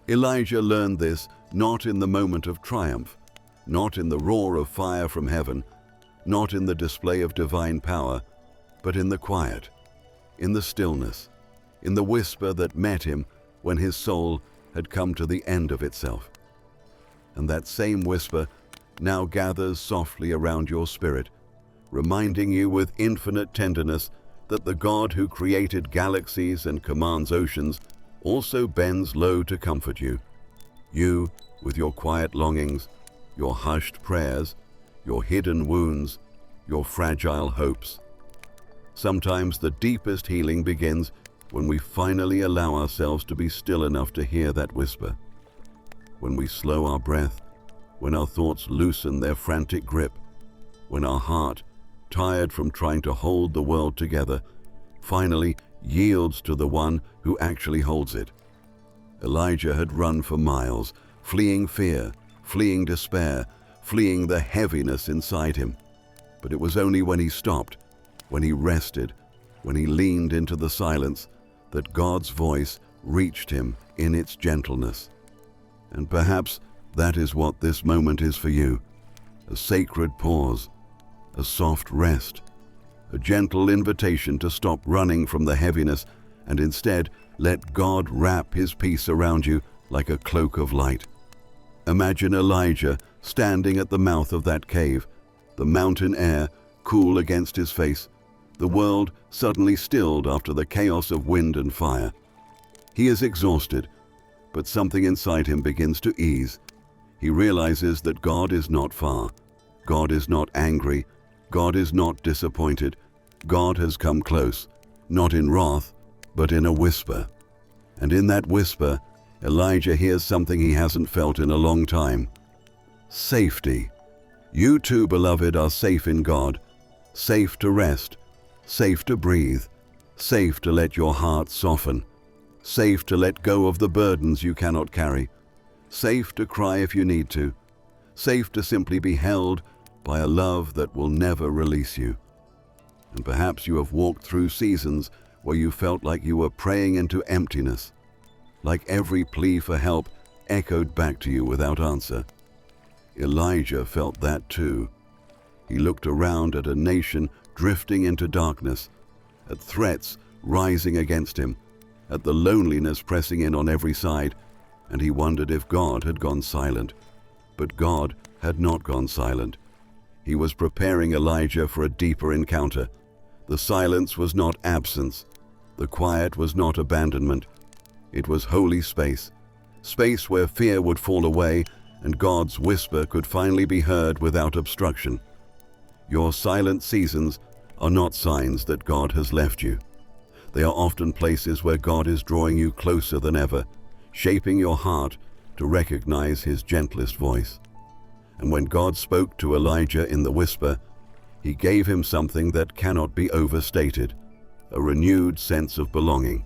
Elijah learned this not in the moment of triumph, not in the roar of fire from heaven, not in the display of divine power, but in the quiet, in the stillness, in the whisper that met him when his soul had come to the end of itself. And that same whisper now gathers softly around your spirit, reminding you with infinite tenderness that the God who created galaxies and commands oceans also bends low to comfort you. You, with your quiet longings, your hushed prayers, your hidden wounds, your fragile hopes. Sometimes the deepest healing begins when we finally allow ourselves to be still enough to hear that whisper. When we slow our breath, when our thoughts loosen their frantic grip, when our heart, tired from trying to hold the world together, finally yields to the one who actually holds it. Elijah had run for miles, fleeing fear, fleeing despair, fleeing the heaviness inside him. But it was only when he stopped, when he rested, when he leaned into the silence, that God's voice reached him in its gentleness. And perhaps that is what this moment is for you, a sacred pause, a soft rest, a gentle invitation to stop running from the heaviness and instead let God wrap his peace around you like a cloak of light. Imagine Elijah standing at the mouth of that cave, the mountain air cool against his face, the world suddenly stilled after the chaos of wind and fire. He is exhausted, but something inside him begins to ease. He realizes that God is not far. God is not angry. God is not disappointed. God has come close, not in wrath, but in a whisper. And in that whisper, Elijah hears something he hasn't felt in a long time. Safety. You too, beloved, are safe in God, safe to rest, safe to breathe, safe to let your heart soften, safe to let go of the burdens you cannot carry, safe to cry if you need to, safe to simply be held by a love that will never release you. And perhaps you have walked through seasons where you felt like you were praying into emptiness, like every plea for help echoed back to you without answer. Elijah felt that too. He looked around at a nation drifting into darkness, at threats rising against him, at the loneliness pressing in on every side, and he wondered if God had gone silent. But God had not gone silent. He was preparing Elijah for a deeper encounter. The silence was not absence. The quiet was not abandonment. It was holy space, space where fear would fall away and God's whisper could finally be heard without obstruction. Your silent seasons are not signs that God has left you. They are often places where God is drawing you closer than ever, shaping your heart to recognize his gentlest voice. And when God spoke to Elijah in the whisper, he gave him something that cannot be overstated, a renewed sense of belonging.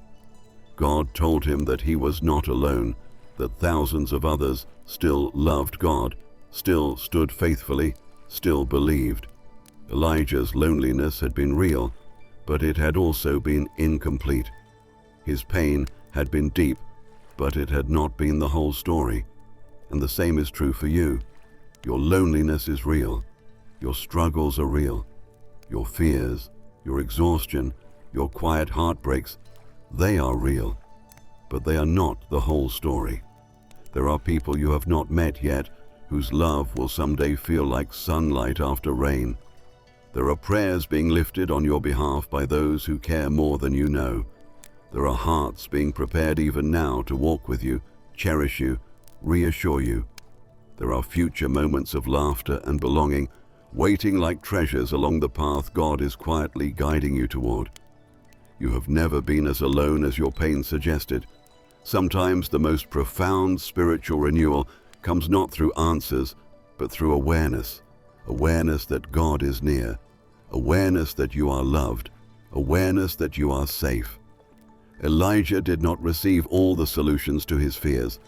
God told him that he was not alone, that thousands of others still loved God, still stood faithfully, still believed. Elijah's loneliness had been real, but it had also been incomplete. His pain had been deep, but it had not been the whole story. And the same is true for you. Your loneliness is real. Your struggles are real. Your fears, your exhaustion, your quiet heartbreaks, they are real. But they are not the whole story. There are people you have not met yet whose love will someday feel like sunlight after rain. There are prayers being lifted on your behalf by those who care more than you know. There are hearts being prepared even now to walk with you, cherish you, reassure you. There are future moments of laughter and belonging waiting like treasures along the path God is quietly guiding you toward. You have never been as alone as your pain suggested. Sometimes the most profound spiritual renewal comes not through answers, but through awareness. Awareness that God is near. Awareness that you are loved. Awareness that you are safe. Elijah did not receive all the solutions to his fears,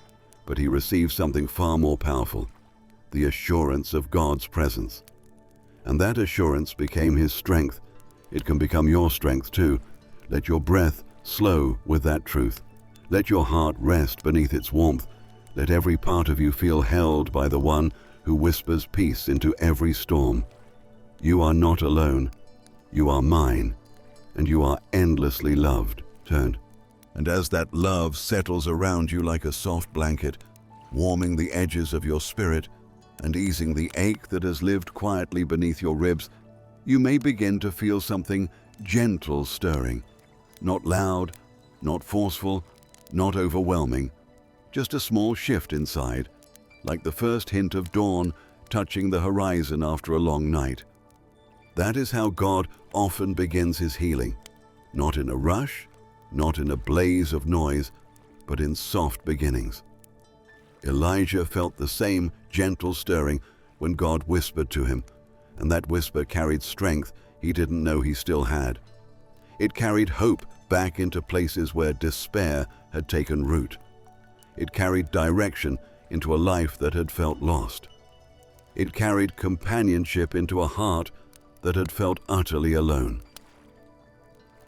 but he received something far more powerful, the assurance of God's presence. And that assurance became his strength. It can become your strength too. Let your breath slow with that truth. Let your heart rest beneath its warmth. Let every part of you feel held by the one who whispers peace into every storm. You are not alone. You are mine, and you are endlessly loved. Turn. And as that love settles around you like a soft blanket, warming the edges of your spirit and easing the ache that has lived quietly beneath your ribs, you may begin to feel something gentle stirring. Not loud, not forceful, not overwhelming, just a small shift inside, like the first hint of dawn touching the horizon after a long night. That is how God often begins his healing, not in a rush, not in a blaze of noise, but in soft beginnings. Elijah felt the same gentle stirring when God whispered to him, and that whisper carried strength he didn't know he still had. It carried hope back into places where despair had taken root. It carried direction into a life that had felt lost. It carried companionship into a heart that had felt utterly alone.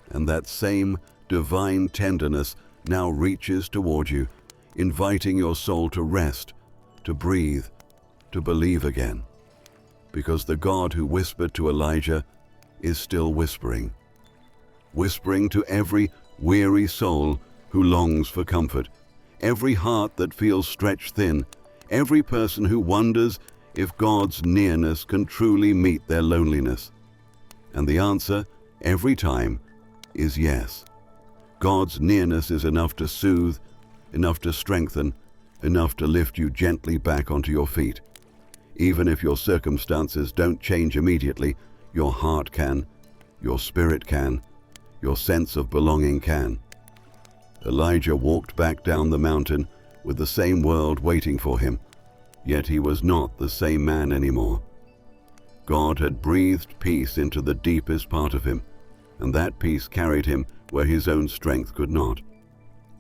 And that same divine tenderness now reaches toward you, inviting your soul to rest, to breathe, to believe again. Because the God who whispered to Elijah is still whispering. Whispering to every weary soul who longs for comfort, every heart that feels stretched thin, every person who wonders if God's nearness can truly meet their loneliness. And the answer, every time, is yes. God's nearness is enough to soothe, enough to strengthen, enough to lift you gently back onto your feet. Even if your circumstances don't change immediately, your heart can, your spirit can, your sense of belonging can. Elijah walked back down the mountain with the same world waiting for him, yet he was not the same man anymore. God had breathed peace into the deepest part of him, and that peace carried him where his own strength could not.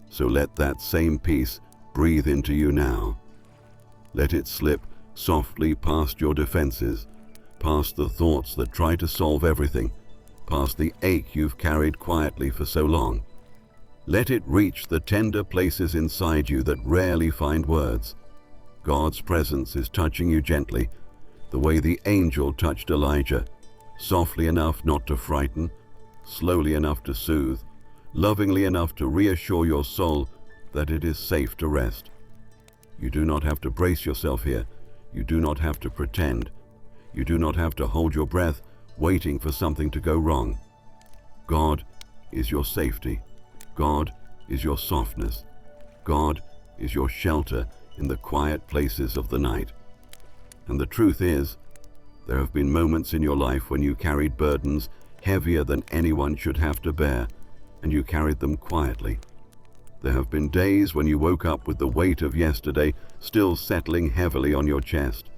So let that same peace breathe into you now. Let it slip softly past your defenses, past the thoughts that try to solve everything, past the ache you've carried quietly for so long. Let it reach the tender places inside you that rarely find words. God's presence is touching you gently, the way the angel touched Elijah, softly enough not to frighten, slowly enough to soothe, lovingly enough to reassure your soul that it is safe to rest. You do not have to brace yourself here. You do not have to pretend. You do not have to hold your breath, waiting for something to go wrong. God is your safety. God is your softness. God is your shelter in the quiet places of the night. And the truth is, there have been moments in your life when you carried burdens heavier than anyone should have to bear, and you carried them quietly. There have been days when you woke up with the weight of yesterday still settling heavily on your chest.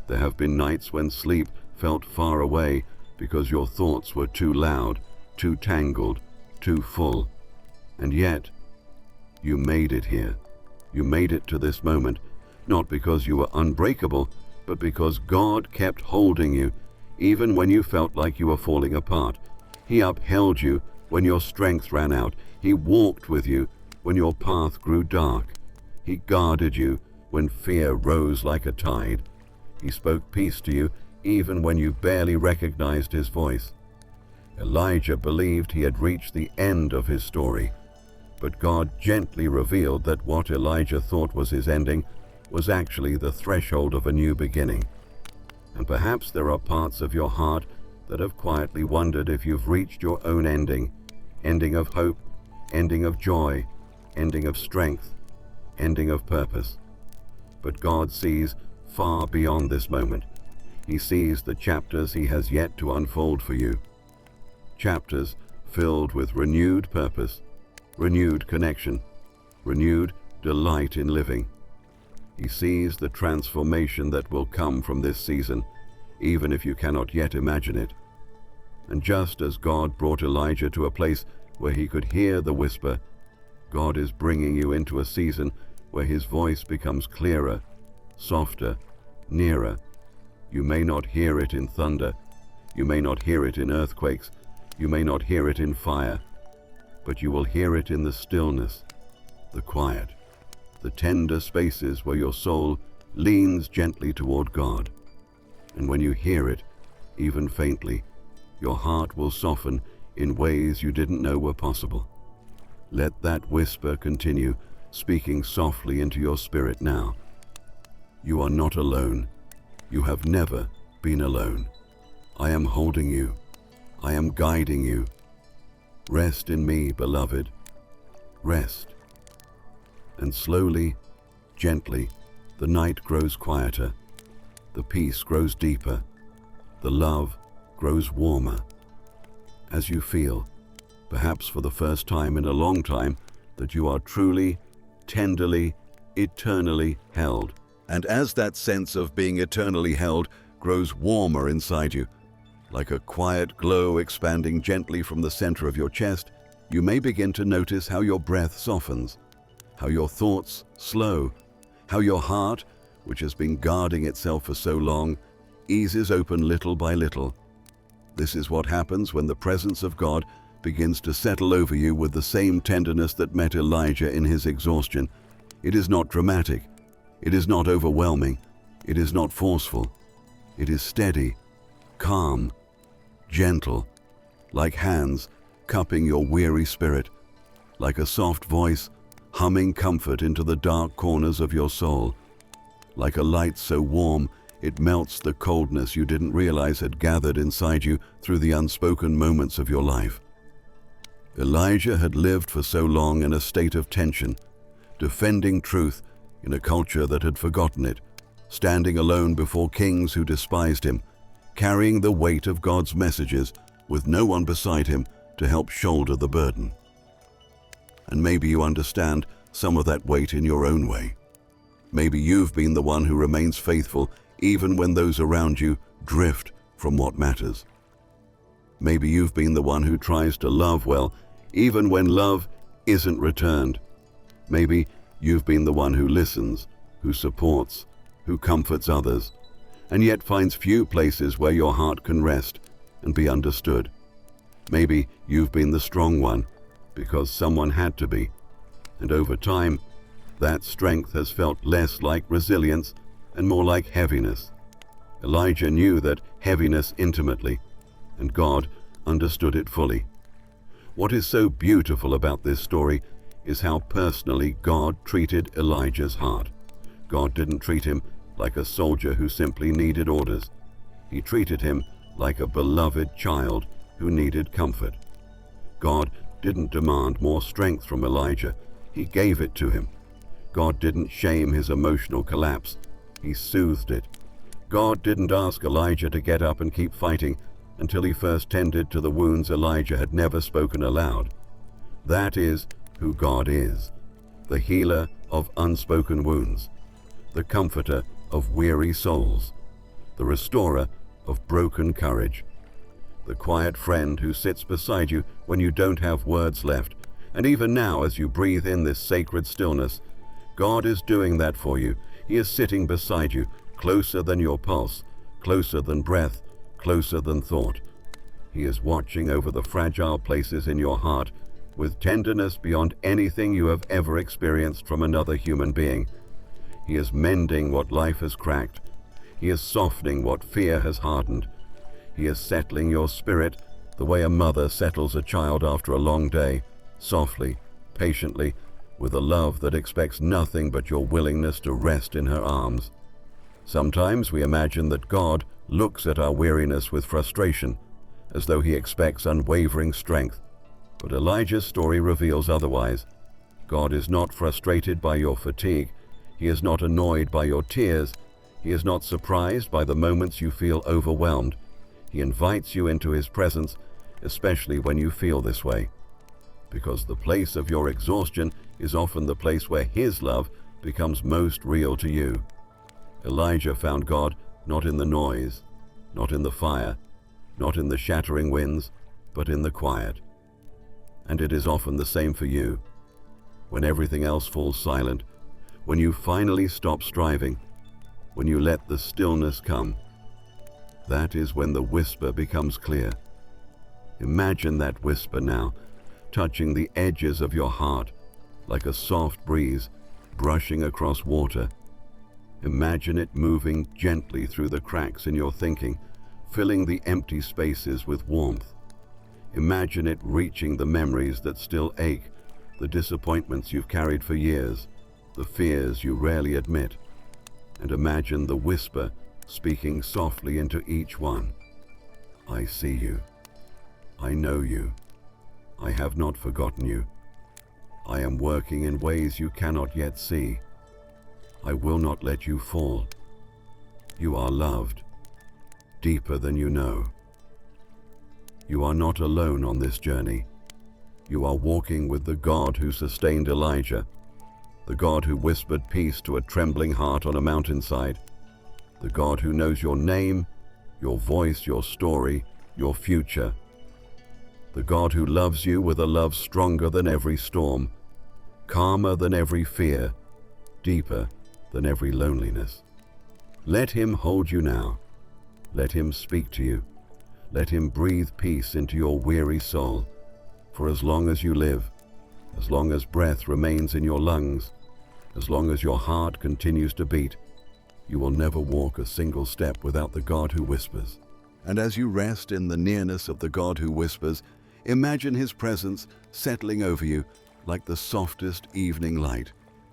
There have been nights when sleep felt far away because your thoughts were too loud, too tangled, too full. And yet, you made it here. You made it to this moment, not because you were unbreakable, but because God kept holding you, even when you felt like you were falling apart. He upheld you when your strength ran out. He walked with you when your path grew dark. He guarded you when fear rose like a tide. He spoke peace to you even when you barely recognized his voice. Elijah believed he had reached the end of his story, but God gently revealed that what Elijah thought was his ending was actually the threshold of a new beginning. And perhaps there are parts of your heart that have quietly wondered if you've reached your own ending, ending of hope, ending of joy, ending of strength, ending of purpose. But God sees far beyond this moment. He sees the chapters he has yet to unfold for you. Chapters filled with renewed purpose, renewed connection, renewed delight in living. He sees the transformation that will come from this season, even if you cannot yet imagine it. And just as God brought Elijah to a place where he could hear the whisper, God is bringing you into a season where his voice becomes clearer, softer, nearer. You may not hear it in thunder, you may not hear it in earthquakes, you may not hear it in fire, but you will hear it in the stillness, the quiet, the tender spaces where your soul leans gently toward God. And when you hear it, even faintly, your heart will soften in ways you didn't know were possible. Let that whisper continue, speaking softly into your spirit now. You are not alone. You have never been alone. I am holding you. I am guiding you. Rest in me, beloved. Rest. And slowly, gently, the night grows quieter. The peace grows deeper. The love grows warmer. As you feel, perhaps for the first time in a long time, that you are truly, tenderly, eternally held. And as that sense of being eternally held grows warmer inside you, like a quiet glow expanding gently from the center of your chest, you may begin to notice how your breath softens, how your thoughts slow, how your heart, which has been guarding itself for so long, eases open little by little. This is what happens when the presence of God begins to settle over you with the same tenderness that met Elijah in his exhaustion. It is not dramatic. It is not overwhelming. It is not forceful. It is steady, calm, gentle, like hands cupping your weary spirit, like a soft voice humming comfort into the dark corners of your soul, like a light so warm it melts the coldness you didn't realize had gathered inside you through the unspoken moments of your life. Elijah had lived for so long in a state of tension, defending truth in a culture that had forgotten it, standing alone before kings who despised him, carrying the weight of God's messages with no one beside him to help shoulder the burden. And maybe you understand some of that weight in your own way. Maybe you've been the one who remains faithful even when those around you drift from what matters. Maybe you've been the one who tries to love well even when love isn't returned. Maybe you've been the one who listens, who supports, who comforts others, and yet finds few places where your heart can rest and be understood. Maybe you've been the strong one because someone had to be, and over time, that strength has felt less like resilience and more like heaviness. Elijah knew that heaviness intimately, and God understood it fully. What is so beautiful about this story is how personally God treated Elijah's heart. God didn't treat him like a soldier who simply needed orders. He treated him like a beloved child who needed comfort. God didn't demand more strength from Elijah. He gave it to him. God didn't shame his emotional collapse. He soothed it. God didn't ask Elijah to get up and keep fighting until he first tended to the wounds Elijah had never spoken aloud. That is who God is, the healer of unspoken wounds, the comforter of weary souls, the restorer of broken courage, the quiet friend who sits beside you when you don't have words left. And even now, as you breathe in this sacred stillness, God is doing that for you. He is sitting beside you, closer than your pulse, closer than breath, closer than thought. He is watching over the fragile places in your heart with tenderness beyond anything you have ever experienced from another human being. He is mending what life has cracked. He is softening what fear has hardened. He is settling your spirit the way a mother settles a child after a long day, softly, patiently, with a love that expects nothing but your willingness to rest in her arms. Sometimes we imagine that God looks at our weariness with frustration, as though he expects unwavering strength. But Elijah's story reveals otherwise. God is not frustrated by your fatigue. He is not annoyed by your tears. He is not surprised by the moments you feel overwhelmed. He invites you into his presence, especially when you feel this way, because the place of your exhaustion is often the place where His love becomes most real to you. Elijah found God not in the noise, not in the fire, not in the shattering winds, but in the quiet. And it is often the same for you. When everything else falls silent, when you finally stop striving, when you let the stillness come, that is when the whisper becomes clear. Imagine that whisper now, touching the edges of your heart like a soft breeze brushing across water. Imagine it moving gently through the cracks in your thinking, filling the empty spaces with warmth. Imagine it reaching the memories that still ache, the disappointments you've carried for years, the fears you rarely admit. And imagine the whisper speaking softly into each one. I see you. I know you. I have not forgotten you. I am working in ways you cannot yet see. I will not let you fall. You are loved, deeper than you know. You are not alone on this journey. You are walking with the God who sustained Elijah, the God who whispered peace to a trembling heart on a mountainside, the God who knows your name, your voice, your story, your future, the God who loves you with a love stronger than every storm, calmer than every fear, deeper than every loneliness. Let Him hold you now. Let Him speak to you. Let Him breathe peace into your weary soul. For as long as you live, as long as breath remains in your lungs, as long as your heart continues to beat, you will never walk a single step without the God who whispers. And as you rest in the nearness of the God who whispers, imagine His presence settling over you like the softest evening light,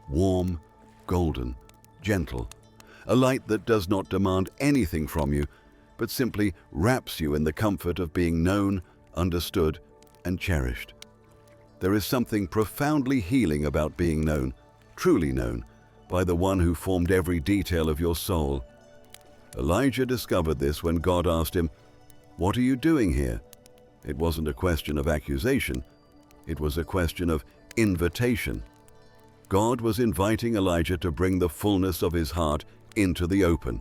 warm, golden, gentle, a light that does not demand anything from you, but simply wraps you in the comfort of being known, understood, and cherished. There is something profoundly healing about being known, truly known, by the one who formed every detail of your soul. Elijah discovered this when God asked him, "What are you doing here?" It wasn't a question of accusation, it was a question of invitation. God was inviting Elijah to bring the fullness of his heart into the open,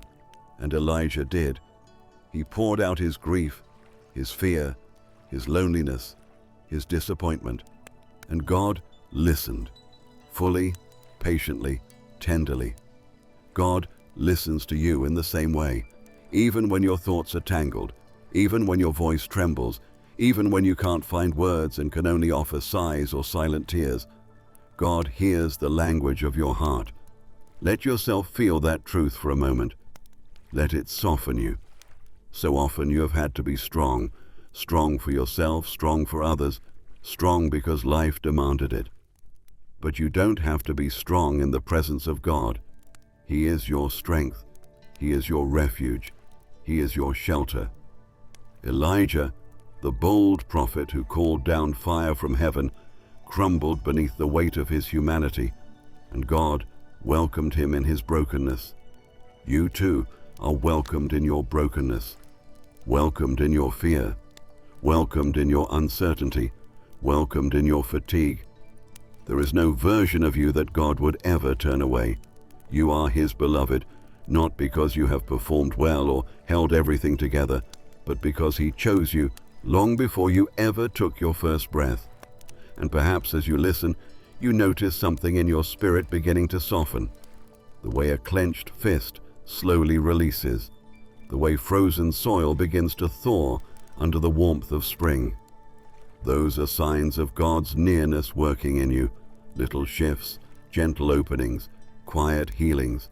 and Elijah did. He poured out his grief, his fear, his loneliness, his disappointment, and God listened, fully, patiently, tenderly. God listens to you in the same way, even when your thoughts are tangled, even when your voice trembles, even when you can't find words and can only offer sighs or silent tears. God hears the language of your heart. Let yourself feel that truth for a moment. Let it soften you. So often you have had to be strong, strong for yourself, strong for others, strong because life demanded it. But you don't have to be strong in the presence of God. He is your strength. He is your refuge. He is your shelter. Elijah, the bold prophet who called down fire from heaven, crumbled beneath the weight of his humanity, and God welcomed him in his brokenness. You too are welcomed in your brokenness, welcomed in your fear, welcomed in your uncertainty, welcomed in your fatigue. There is no version of you that God would ever turn away. You are His beloved, not because you have performed well or held everything together, but because He chose you long before you ever took your first breath. And perhaps as you listen, you notice something in your spirit beginning to soften, the way a clenched fist slowly releases, the way frozen soil begins to thaw under the warmth of spring. Those are signs of God's nearness working in you, little shifts, gentle openings, quiet healings.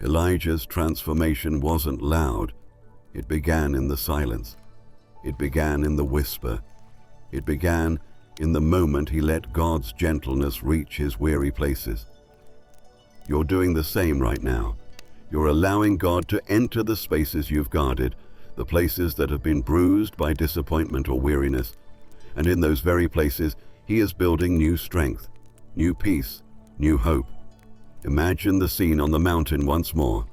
Elijah's transformation wasn't loud. It began in the silence. It began in the whisper. It began in the moment he let God's gentleness reach his weary places. You're doing the same right now. You're allowing God to enter the spaces you've guarded, the places that have been bruised by disappointment or weariness. And in those very places, He is building new strength, new peace, new hope. Imagine the scene on the mountain once more.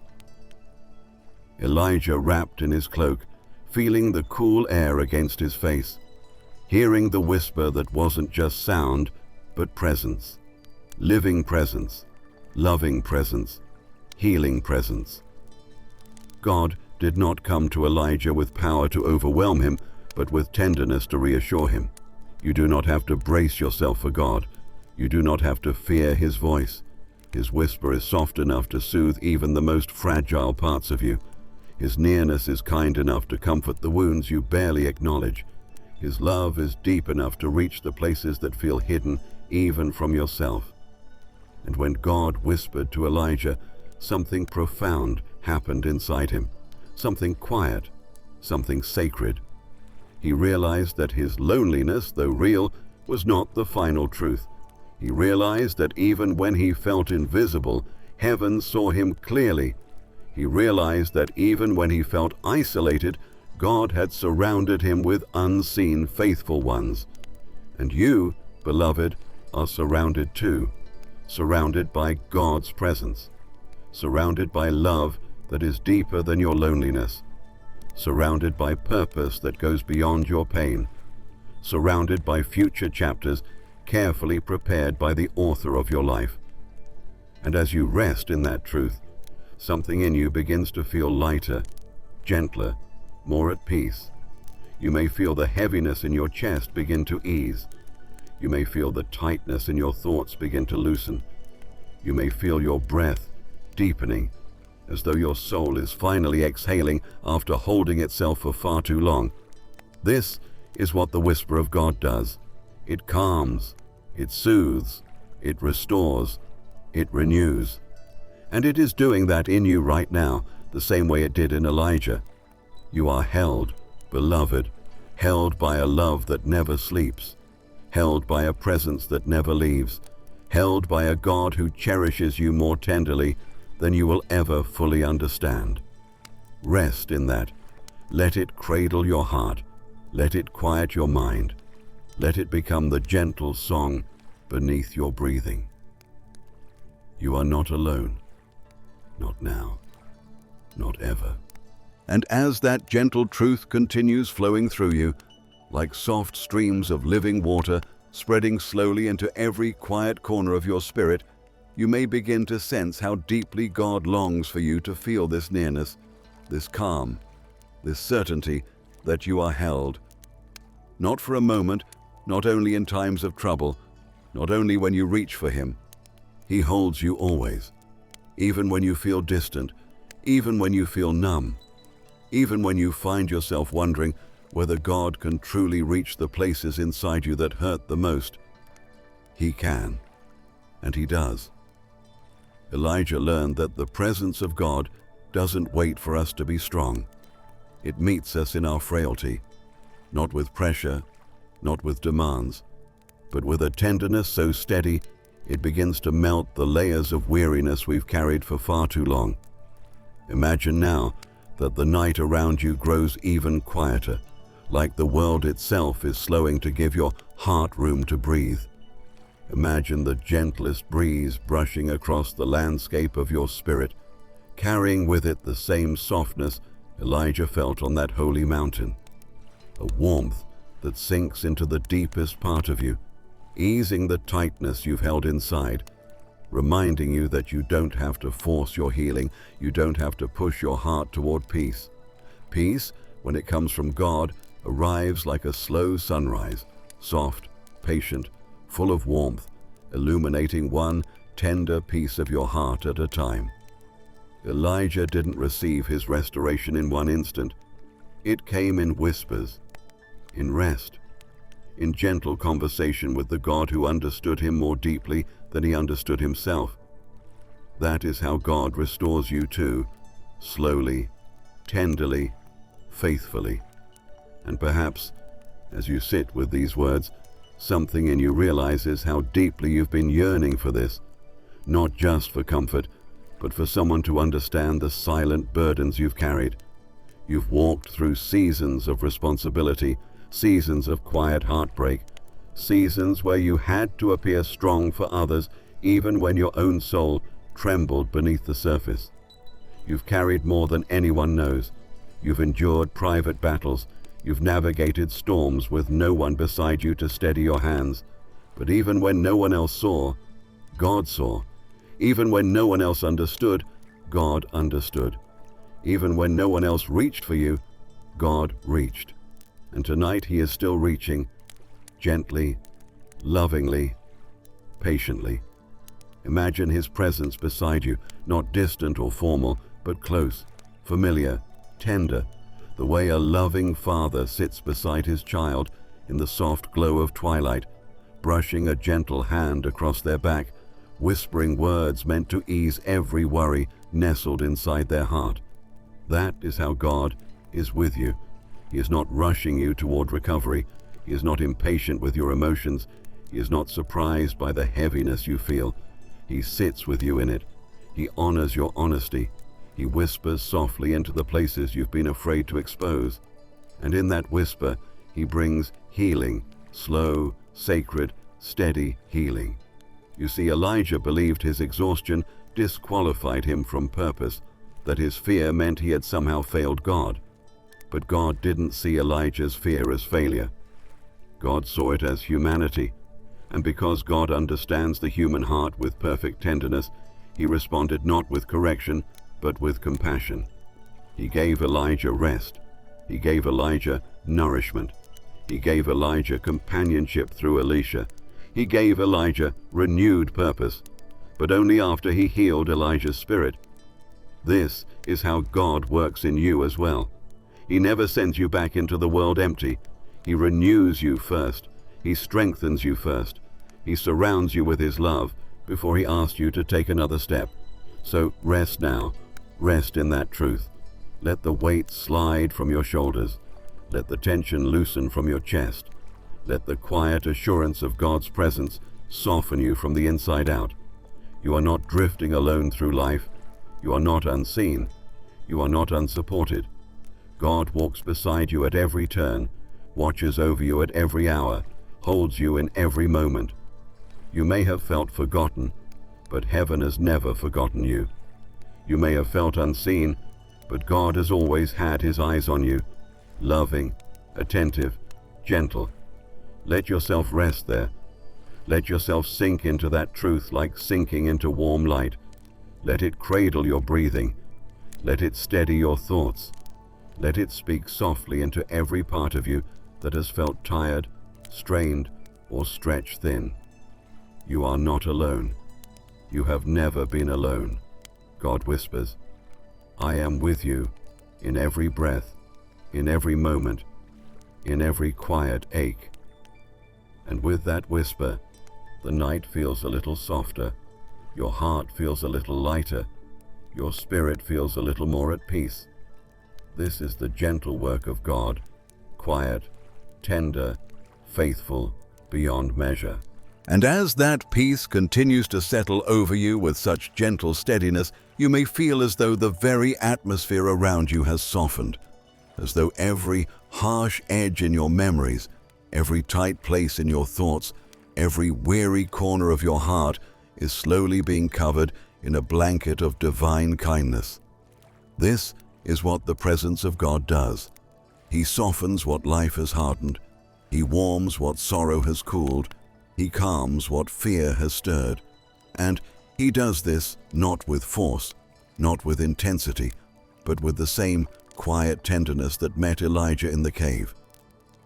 Elijah wrapped in his cloak, feeling the cool air against his face, hearing the whisper that wasn't just sound, but presence. living presence, loving presence, healing presence. God did not come to Elijah with power to overwhelm him, but with tenderness to reassure him. You do not have to brace yourself for God. You do not have to fear his voice. His whisper is soft enough to soothe even the most fragile parts of you. His nearness is kind enough to comfort the wounds you barely acknowledge. His love is deep enough to reach the places that feel hidden even from yourself. And when God whispered to Elijah, something profound happened inside him. Something quiet, something sacred. He realized that his loneliness, though real, was not the final truth. He realized that even when he felt invisible, heaven saw him clearly. He realized that even when he felt isolated, God had surrounded him with unseen faithful ones. And you, beloved, are surrounded too, surrounded by God's presence, surrounded by love that is deeper than your loneliness, surrounded by purpose that goes beyond your pain, surrounded by future chapters carefully prepared by the author of your life. And as you rest in that truth, something in you begins to feel lighter, gentler, more at peace. You may feel the heaviness in your chest begin to ease. You may feel the tightness in your thoughts begin to loosen. You may feel your breath deepening, as though your soul is finally exhaling after holding itself for far too long. This is what the whisper of God does. It calms, it soothes, it restores, it renews. And it is doing that in you right now, the same way it did in Elijah. You are held, beloved, held by a love that never sleeps, held by a presence that never leaves, held by a God who cherishes you more tenderly than you will ever fully understand. Rest in that. Let it cradle your heart. Let it quiet your mind. Let it become the gentle song beneath your breathing. You are not alone. Not now. Not ever. And as that gentle truth continues flowing through you, like soft streams of living water spreading slowly into every quiet corner of your spirit, you may begin to sense how deeply God longs for you to feel this nearness, this calm, this certainty that you are held. Not for a moment, not only in times of trouble, not only when you reach for Him. He holds you always, even when you feel distant, even when you feel numb, even when you find yourself wondering whether God can truly reach the places inside you that hurt the most. He can, and He does. Elijah learned that the presence of God doesn't wait for us to be strong. It meets us in our frailty, not with pressure, not with demands, but with a tenderness so steady it begins to melt the layers of weariness we've carried for far too long. Imagine now that the night around you grows even quieter, like the world itself is slowing to give your heart room to breathe. Imagine the gentlest breeze brushing across the landscape of your spirit, carrying with it the same softness Elijah felt on that holy mountain. A warmth that sinks into the deepest part of you, easing the tightness you've held inside, reminding you that you don't have to force your healing, you don't have to push your heart toward peace. Peace, when it comes from God, arrives like a slow sunrise, soft, patient, full of warmth, illuminating one tender piece of your heart at a time. Elijah didn't receive his restoration in one instant. It came in whispers, in rest, in gentle conversation with the God who understood him more deeply than he understood himself. That is how God restores you too, slowly, tenderly, faithfully. And perhaps, as you sit with these words, something in you realizes how deeply you've been yearning for this, not just for comfort, but for someone to understand the silent burdens you've carried. You've walked through seasons of responsibility, seasons of quiet heartbreak, seasons where you had to appear strong for others even when your own soul trembled beneath the surface. You've carried more than anyone knows. You've endured private battles. You've navigated storms with no one beside you to steady your hands. But even when no one else saw, God saw. Even when no one else understood, God understood. Even when no one else reached for you, God reached. And tonight He is still reaching, gently, lovingly, patiently. Imagine His presence beside you, not distant or formal, but close, familiar, tender, the way a loving father sits beside his child in the soft glow of twilight, brushing a gentle hand across their back, whispering words meant to ease every worry nestled inside their heart. That is how God is with you. He is not rushing you toward recovery. He is not impatient with your emotions. He is not surprised by the heaviness you feel. He sits with you in it. He honors your honesty. He whispers softly into the places you've been afraid to expose. And in that whisper, He brings healing, slow, sacred, steady healing. You see, Elijah believed his exhaustion disqualified him from purpose, that his fear meant he had somehow failed God. But God didn't see Elijah's fear as failure. God saw it as humanity. And because God understands the human heart with perfect tenderness, He responded not with correction, but with compassion. He gave Elijah rest. He gave Elijah nourishment. He gave Elijah companionship through Elisha. He gave Elijah renewed purpose, but only after He healed Elijah's spirit. This is how God works in you as well. He never sends you back into the world empty. He renews you first. He strengthens you first. He surrounds you with His love before He asks you to take another step. So rest now. Rest in that truth. Let the weight slide from your shoulders. Let the tension loosen from your chest. Let the quiet assurance of God's presence soften you from the inside out. You are not drifting alone through life. You are not unseen. You are not unsupported. God walks beside you at every turn, watches over you at every hour, holds you in every moment. You may have felt forgotten, but heaven has never forgotten you. You may have felt unseen, but God has always had His eyes on you, loving, attentive, gentle. Let yourself rest there. Let yourself sink into that truth like sinking into warm light. Let it cradle your breathing. Let it steady your thoughts. Let it speak softly into every part of you that has felt tired, strained, or stretched thin. You are not alone. You have never been alone. God whispers, I am with you in every breath, in every moment, in every quiet ache. And with that whisper, the night feels a little softer, your heart feels a little lighter, your spirit feels a little more at peace. This is the gentle work of God, quiet, tender, faithful, beyond measure. And as that peace continues to settle over you with such gentle steadiness, you may feel as though the very atmosphere around you has softened, as though every harsh edge in your memories, every tight place in your thoughts, every weary corner of your heart is slowly being covered in a blanket of divine kindness. This is what the presence of God does. He softens what life has hardened. He warms what sorrow has cooled. He calms what fear has stirred. And He does this not with force, not with intensity, but with the same quiet tenderness that met Elijah in the cave.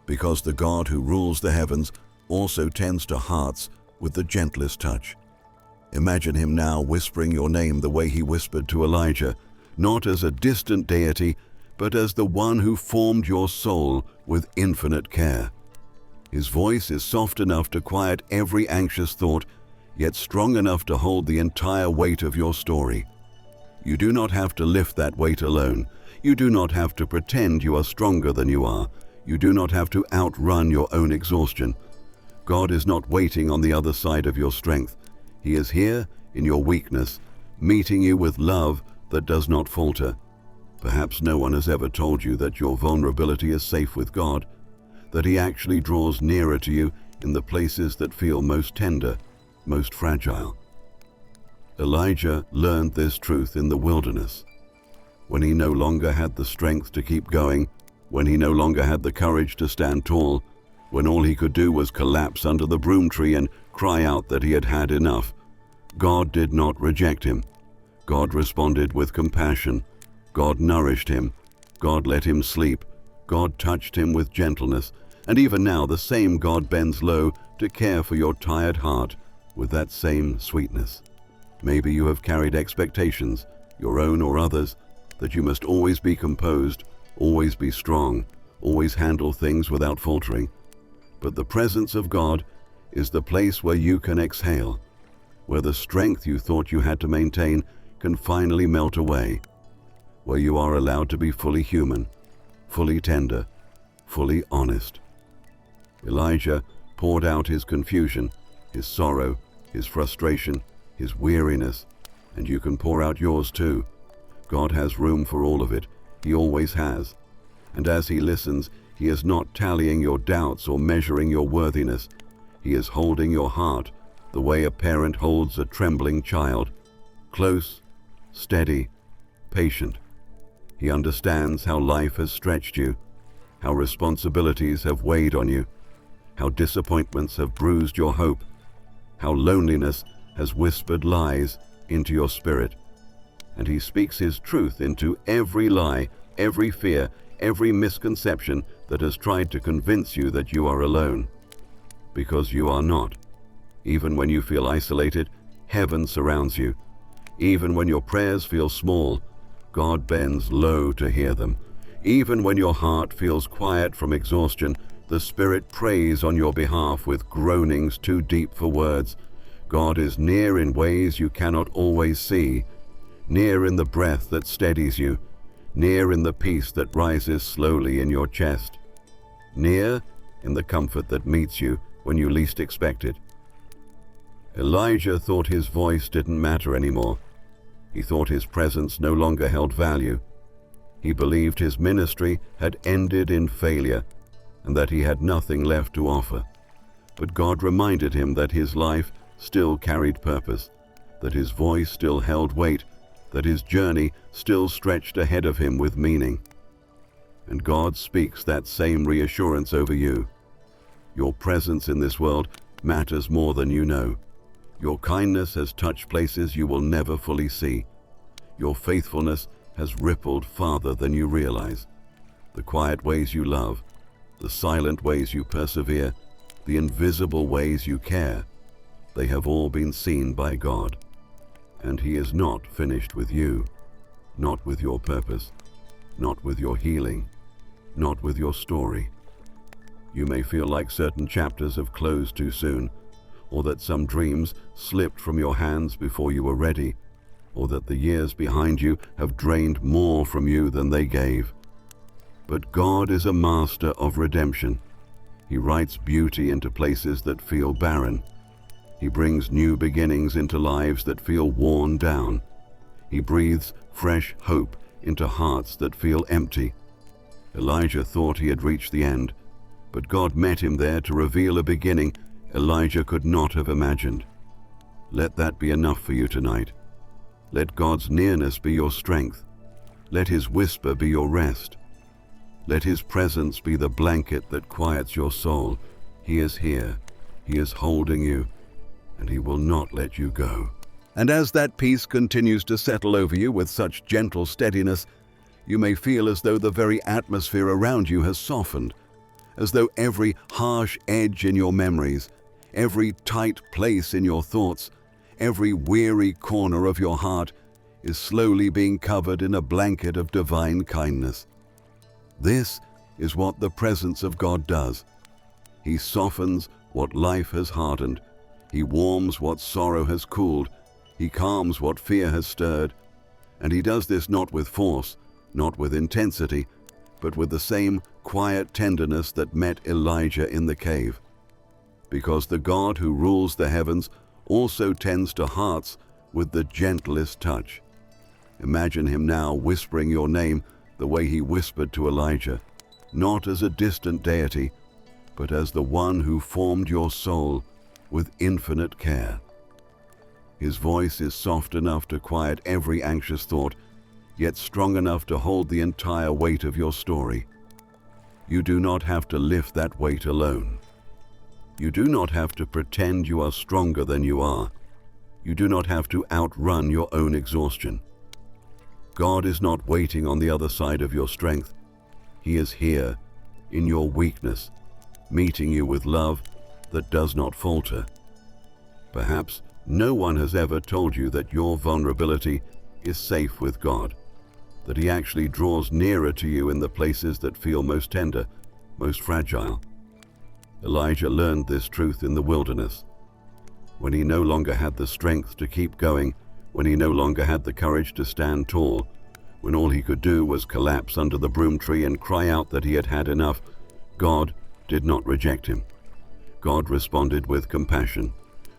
Because the God who rules the heavens also tends to hearts with the gentlest touch. Imagine Him now whispering your name the way He whispered to Elijah, not as a distant deity, but as the one who formed your soul with infinite care. His voice is soft enough to quiet every anxious thought, yet strong enough to hold the entire weight of your story. You do not have to lift that weight alone. You do not have to pretend you are stronger than you are. You do not have to outrun your own exhaustion. God is not waiting on the other side of your strength. He is here in your weakness, meeting you with love that does not falter. Perhaps no one has ever told you that your vulnerability is safe with God, that He actually draws nearer to you in the places that feel most tender, most fragile. Elijah learned this truth in the wilderness. When he no longer had the strength to keep going, when he no longer had the courage to stand tall, when all he could do was collapse under the broom tree and cry out that he had had enough, God did not reject him. God responded with compassion. God nourished him. God let him sleep. God touched him with gentleness. And even now the same God bends low to care for your tired heart with that same sweetness. Maybe you have carried expectations, your own or others, that you must always be composed, always be strong, always handle things without faltering. But the presence of God is the place where you can exhale, where the strength you thought you had to maintain can finally melt away, where you are allowed to be fully human, fully tender, fully honest. Elijah poured out his confusion, his sorrow, his frustration, his weariness, and you can pour out yours too. God has room for all of it. He always has. And as he listens, he is not tallying your doubts or measuring your worthiness. He is holding your heart the way a parent holds a trembling child, close, steady, patient. He understands how life has stretched you, how responsibilities have weighed on you, how disappointments have bruised your hope, how loneliness has whispered lies into your spirit. And he speaks his truth into every lie, every fear, every misconception that has tried to convince you that you are alone. Because you are not. Even when you feel isolated, heaven surrounds you. Even when your prayers feel small, God bends low to hear them. Even when your heart feels quiet from exhaustion, the Spirit prays on your behalf with groanings too deep for words. God is near in ways you cannot always see, near in the breath that steadies you, near in the peace that rises slowly in your chest, near in the comfort that meets you when you least expect it. Elijah thought his voice didn't matter anymore. He thought his presence no longer held value. He believed his ministry had ended in failure and that he had nothing left to offer. But God reminded him that his life still carried purpose, that his voice still held weight, that his journey still stretched ahead of him with meaning. And God speaks that same reassurance over you. Your presence in this world matters more than you know. Your kindness has touched places you will never fully see. Your faithfulness has rippled farther than you realize. The quiet ways you love, the silent ways you persevere, the invisible ways you care, they have all been seen by God. And he is not finished with you, not with your purpose, not with your healing, not with your story. You may feel like certain chapters have closed too soon, or that some dreams slipped from your hands before you were ready, or that the years behind you have drained more from you than they gave. But God is a master of redemption. He writes beauty into places that feel barren. He brings new beginnings into lives that feel worn down. He breathes fresh hope into hearts that feel empty. Elijah thought he had reached the end, but God met him there to reveal a beginning Elijah could not have imagined. Let that be enough for you tonight. Let God's nearness be your strength. Let his whisper be your rest. Let his presence be the blanket that quiets your soul. He is here. He is holding you, and he will not let you go. And as that peace continues to settle over you with such gentle steadiness, you may feel as though the very atmosphere around you has softened, as though every harsh edge in your memories, every tight place in your thoughts, every weary corner of your heart is slowly being covered in a blanket of divine kindness. This is what the presence of God does. He softens what life has hardened. He warms what sorrow has cooled. He calms what fear has stirred. And he does this not with force, not with intensity, but with the same quiet tenderness that met Elijah in the cave. Because the God who rules the heavens also tends to hearts with the gentlest touch. Imagine him now whispering your name the way he whispered to Elijah, not as a distant deity, but as the one who formed your soul with infinite care. His voice is soft enough to quiet every anxious thought, yet strong enough to hold the entire weight of your story. You do not have to lift that weight alone. You do not have to pretend you are stronger than you are. You do not have to outrun your own exhaustion. God is not waiting on the other side of your strength. He is here, in your weakness, meeting you with love that does not falter. Perhaps no one has ever told you that your vulnerability is safe with God, that He actually draws nearer to you in the places that feel most tender, most fragile. Elijah learned this truth in the wilderness, when he no longer had the strength to keep going, when he no longer had the courage to stand tall, when all he could do was collapse under the broom tree and cry out that he had had enough. God did not reject him. God responded with compassion.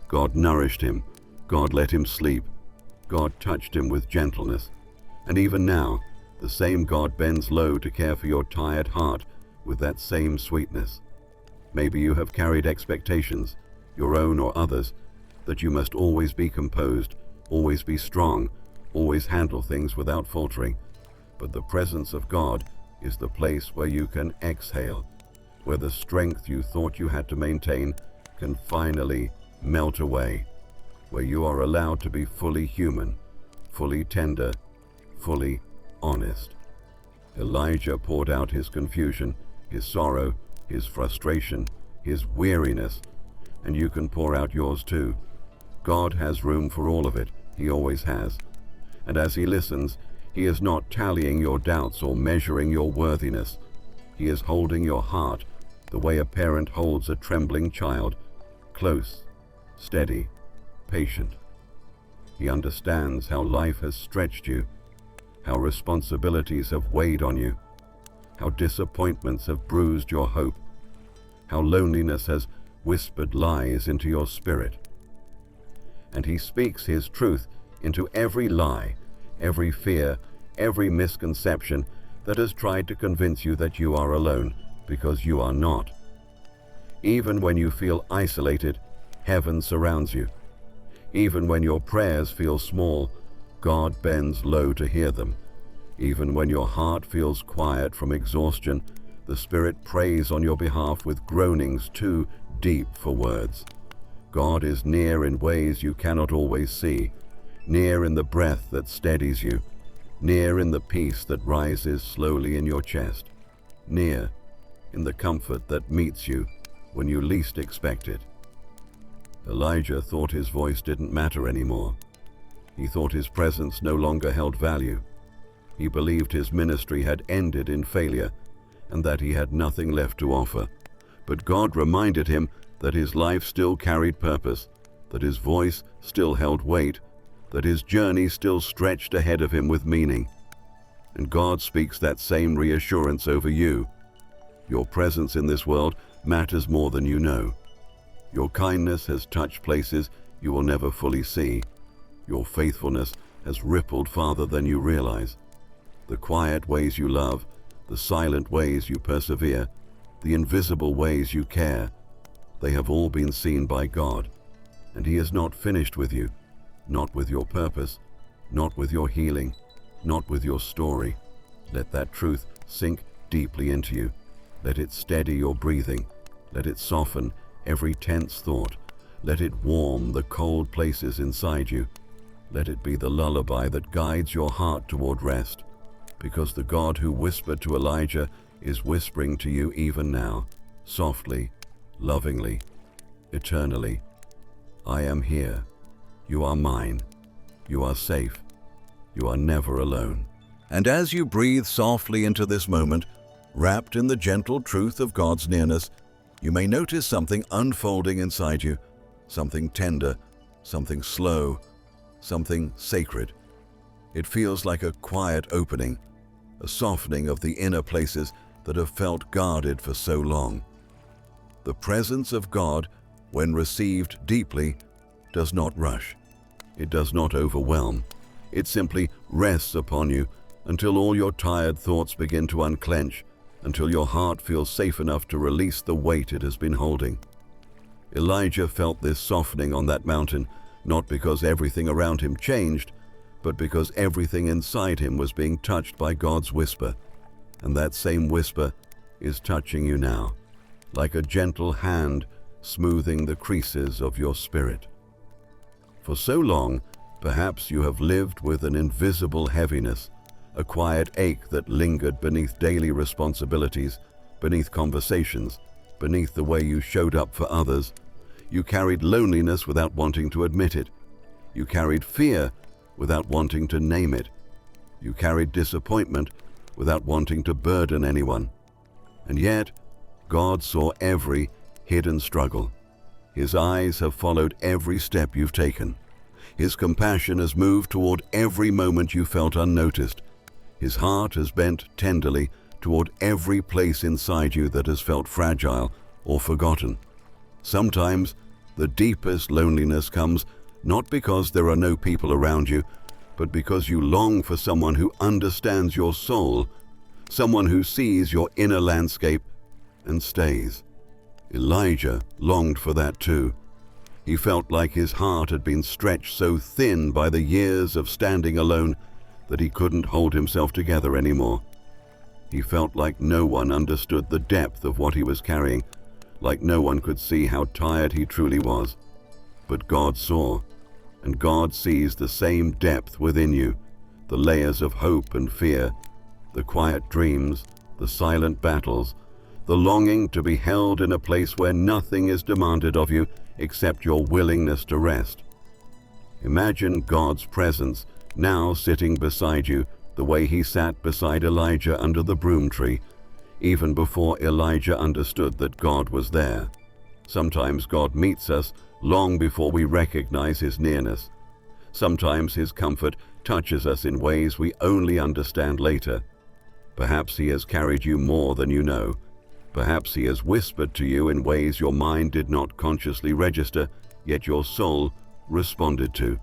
God nourished him. God let him sleep. God touched him with gentleness. And even now, the same God bends low to care for your tired heart with that same sweetness. Maybe you have carried expectations, your own or others, that you must always be composed, always be strong, always handle things without faltering. But the presence of God is the place where you can exhale, where the strength you thought you had to maintain can finally melt away, where you are allowed to be fully human, fully tender, fully honest. Elijah poured out his confusion, his sorrow, his frustration, his weariness, and you can pour out yours too. God has room for all of it. He always has. And as He listens, He is not tallying your doubts or measuring your worthiness. He is holding your heart the way a parent holds a trembling child, close, steady, patient. He understands how life has stretched you, how responsibilities have weighed on you, how disappointments have bruised your hope, how loneliness has whispered lies into your spirit. And He speaks His truth into every lie, every fear, every misconception that has tried to convince you that you are alone, because you are not. Even when you feel isolated, heaven surrounds you. Even when your prayers feel small, God bends low to hear them. Even when your heart feels quiet from exhaustion, the Spirit prays on your behalf with groanings too deep for words. God is near in ways you cannot always see, near in the breath that steadies you, near in the peace that rises slowly in your chest, near in the comfort that meets you when you least expect it. Elijah thought his voice didn't matter anymore. He thought his presence no longer held value. He believed his ministry had ended in failure and that he had nothing left to offer. But God reminded him that his life still carried purpose, that his voice still held weight, that his journey still stretched ahead of him with meaning. And God speaks that same reassurance over you. Your presence in this world matters more than you know. Your kindness has touched places you will never fully see. Your faithfulness has rippled farther than you realize. The quiet ways you love, the silent ways you persevere, the invisible ways you care, they have all been seen by God. And He is not finished with you, not with your purpose, not with your healing, not with your story. Let that truth sink deeply into you. Let it steady your breathing. Let it soften every tense thought. Let it warm the cold places inside you. Let it be the lullaby that guides your heart toward rest, because the God who whispered to Elijah is whispering to you even now, softly, lovingly, eternally. I am here. You are mine. You are safe. You are never alone. And as you breathe softly into this moment, wrapped in the gentle truth of God's nearness, you may notice something unfolding inside you, something tender, something slow, something sacred. It feels like a quiet opening, a softening of the inner places that have felt guarded for so long. The presence of God, when received deeply, does not rush. It does not overwhelm. It simply rests upon you until all your tired thoughts begin to unclench, until your heart feels safe enough to release the weight it has been holding. Elijah felt this softening on that mountain, not because everything around him changed, but because everything inside him was being touched by God's whisper. And that same whisper is touching you now, like a gentle hand smoothing the creases of your spirit. For so long, perhaps you have lived with an invisible heaviness, a quiet ache that lingered beneath daily responsibilities, beneath conversations, beneath the way you showed up for others. You carried loneliness without wanting to admit it. You carried fear without wanting to name it. You carried disappointment without wanting to burden anyone. And yet, God saw every hidden struggle. His eyes have followed every step you've taken. His compassion has moved toward every moment you felt unnoticed. His heart has bent tenderly toward every place inside you that has felt fragile or forgotten. Sometimes, the deepest loneliness comes not because there are no people around you, but because you long for someone who understands your soul, someone who sees your inner landscape and stays. Elijah longed for that too. He felt like his heart had been stretched so thin by the years of standing alone that he couldn't hold himself together anymore. He felt like no one understood the depth of what he was carrying, like no one could see how tired he truly was. But God saw, and God sees the same depth within you, the layers of hope and fear, the quiet dreams, the silent battles, the longing to be held in a place where nothing is demanded of you except your willingness to rest. Imagine God's presence now sitting beside you the way he sat beside Elijah under the broom tree, even before Elijah understood that God was there. Sometimes God meets us long before we recognize his nearness. Sometimes his comfort touches us in ways we only understand later. Perhaps he has carried you more than you know. Perhaps he has whispered to you in ways your mind did not consciously register, yet your soul responded to.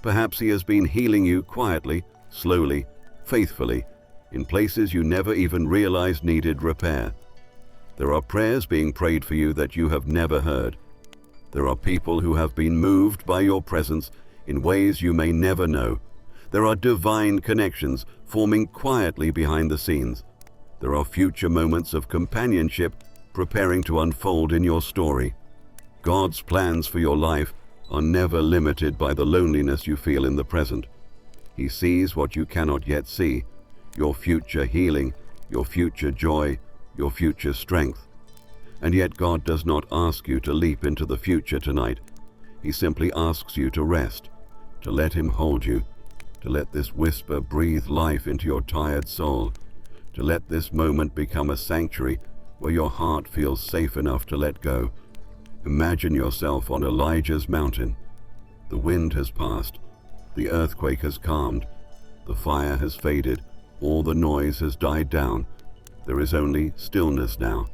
Perhaps he has been healing you quietly, slowly, faithfully, in places you never even realized needed repair. There are prayers being prayed for you that you have never heard. There are people who have been moved by your presence in ways you may never know. There are divine connections forming quietly behind the scenes. There are future moments of companionship preparing to unfold in your story. God's plans for your life are never limited by the loneliness you feel in the present. He sees what you cannot yet see, your future healing, your future joy, your future strength. And yet God does not ask you to leap into the future tonight. He simply asks you to rest, to let him hold you, to let this whisper breathe life into your tired soul, to let this moment become a sanctuary where your heart feels safe enough to let go. Imagine yourself on Elijah's mountain. The wind has passed, the earthquake has calmed, the fire has faded, all the noise has died down. There is only stillness now,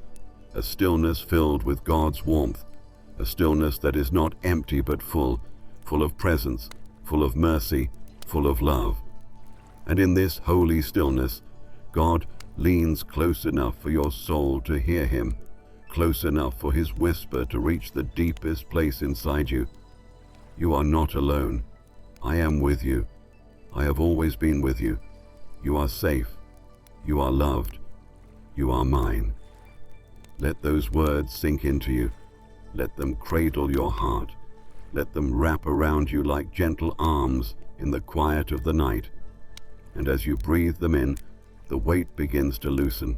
a stillness filled with God's warmth, a stillness that is not empty but full of presence, full of mercy, full of love. And in this holy stillness, God leans close enough for your soul to hear him, close enough for his whisper to reach the deepest place inside you. You are not alone. I am with you. I have always been with you. You are safe. You are loved. You are mine. Let those words sink into you. Let them cradle your heart. Let them wrap around you like gentle arms in the quiet of the night. And as you breathe them in, the weight begins to loosen,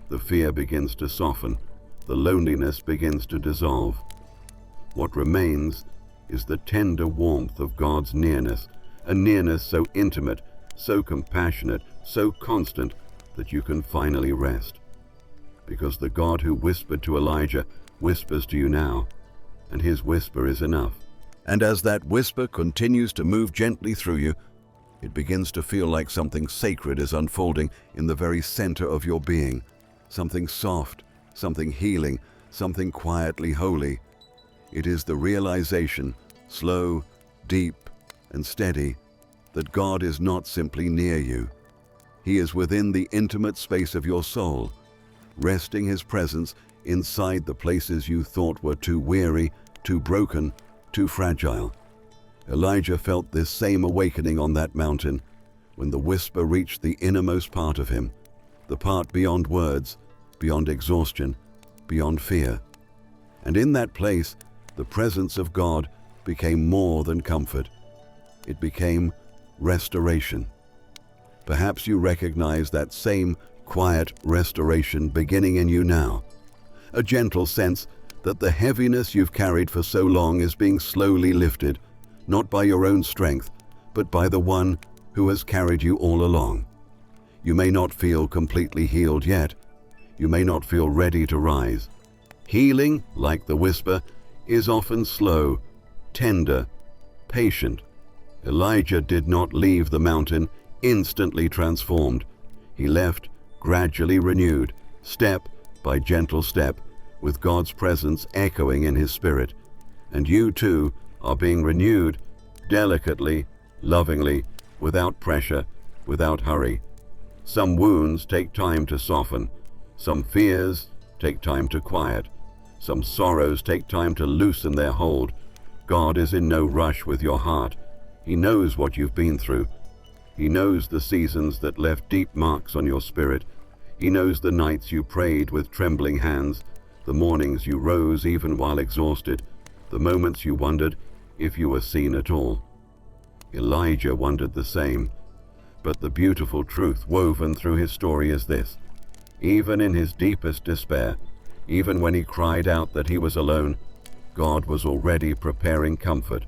the fear begins to soften, the loneliness begins to dissolve. What remains is the tender warmth of God's nearness, a nearness so intimate, so compassionate, so constant that you can finally rest. Because the God who whispered to Elijah whispers to you now, and his whisper is enough. And as that whisper continues to move gently through you, it begins to feel like something sacred is unfolding in the very center of your being, something soft, something healing, something quietly holy. It is the realization, slow, deep, and steady, that God is not simply near you. He is within the intimate space of your soul, resting his presence inside the places you thought were too weary, too broken, too fragile. Elijah felt this same awakening on that mountain when the whisper reached the innermost part of him, the part beyond words, beyond exhaustion, beyond fear. And in that place, the presence of God became more than comfort. It became restoration. Perhaps you recognize that same quiet restoration beginning in you now. A gentle sense that the heaviness you've carried for so long is being slowly lifted, not by your own strength, but by the one who has carried you all along. You may not feel completely healed yet. You may not feel ready to rise. Healing, like the whisper, is often slow, tender, patient. Elijah did not leave the mountain instantly transformed. He left gradually renewed, step by gentle step, with God's presence echoing in his spirit. And you too are being renewed delicately, lovingly, without pressure, without hurry. Some wounds take time to soften. Some fears take time to quiet. Some sorrows take time to loosen their hold. God is in no rush with your heart. He knows what you've been through. He knows the seasons that left deep marks on your spirit. He knows the nights you prayed with trembling hands, the mornings you rose even while exhausted, the moments you wondered if you were seen at all. Elijah wondered the same. But the beautiful truth woven through his story is this: even in his deepest despair, even when he cried out that he was alone, God was already preparing comfort,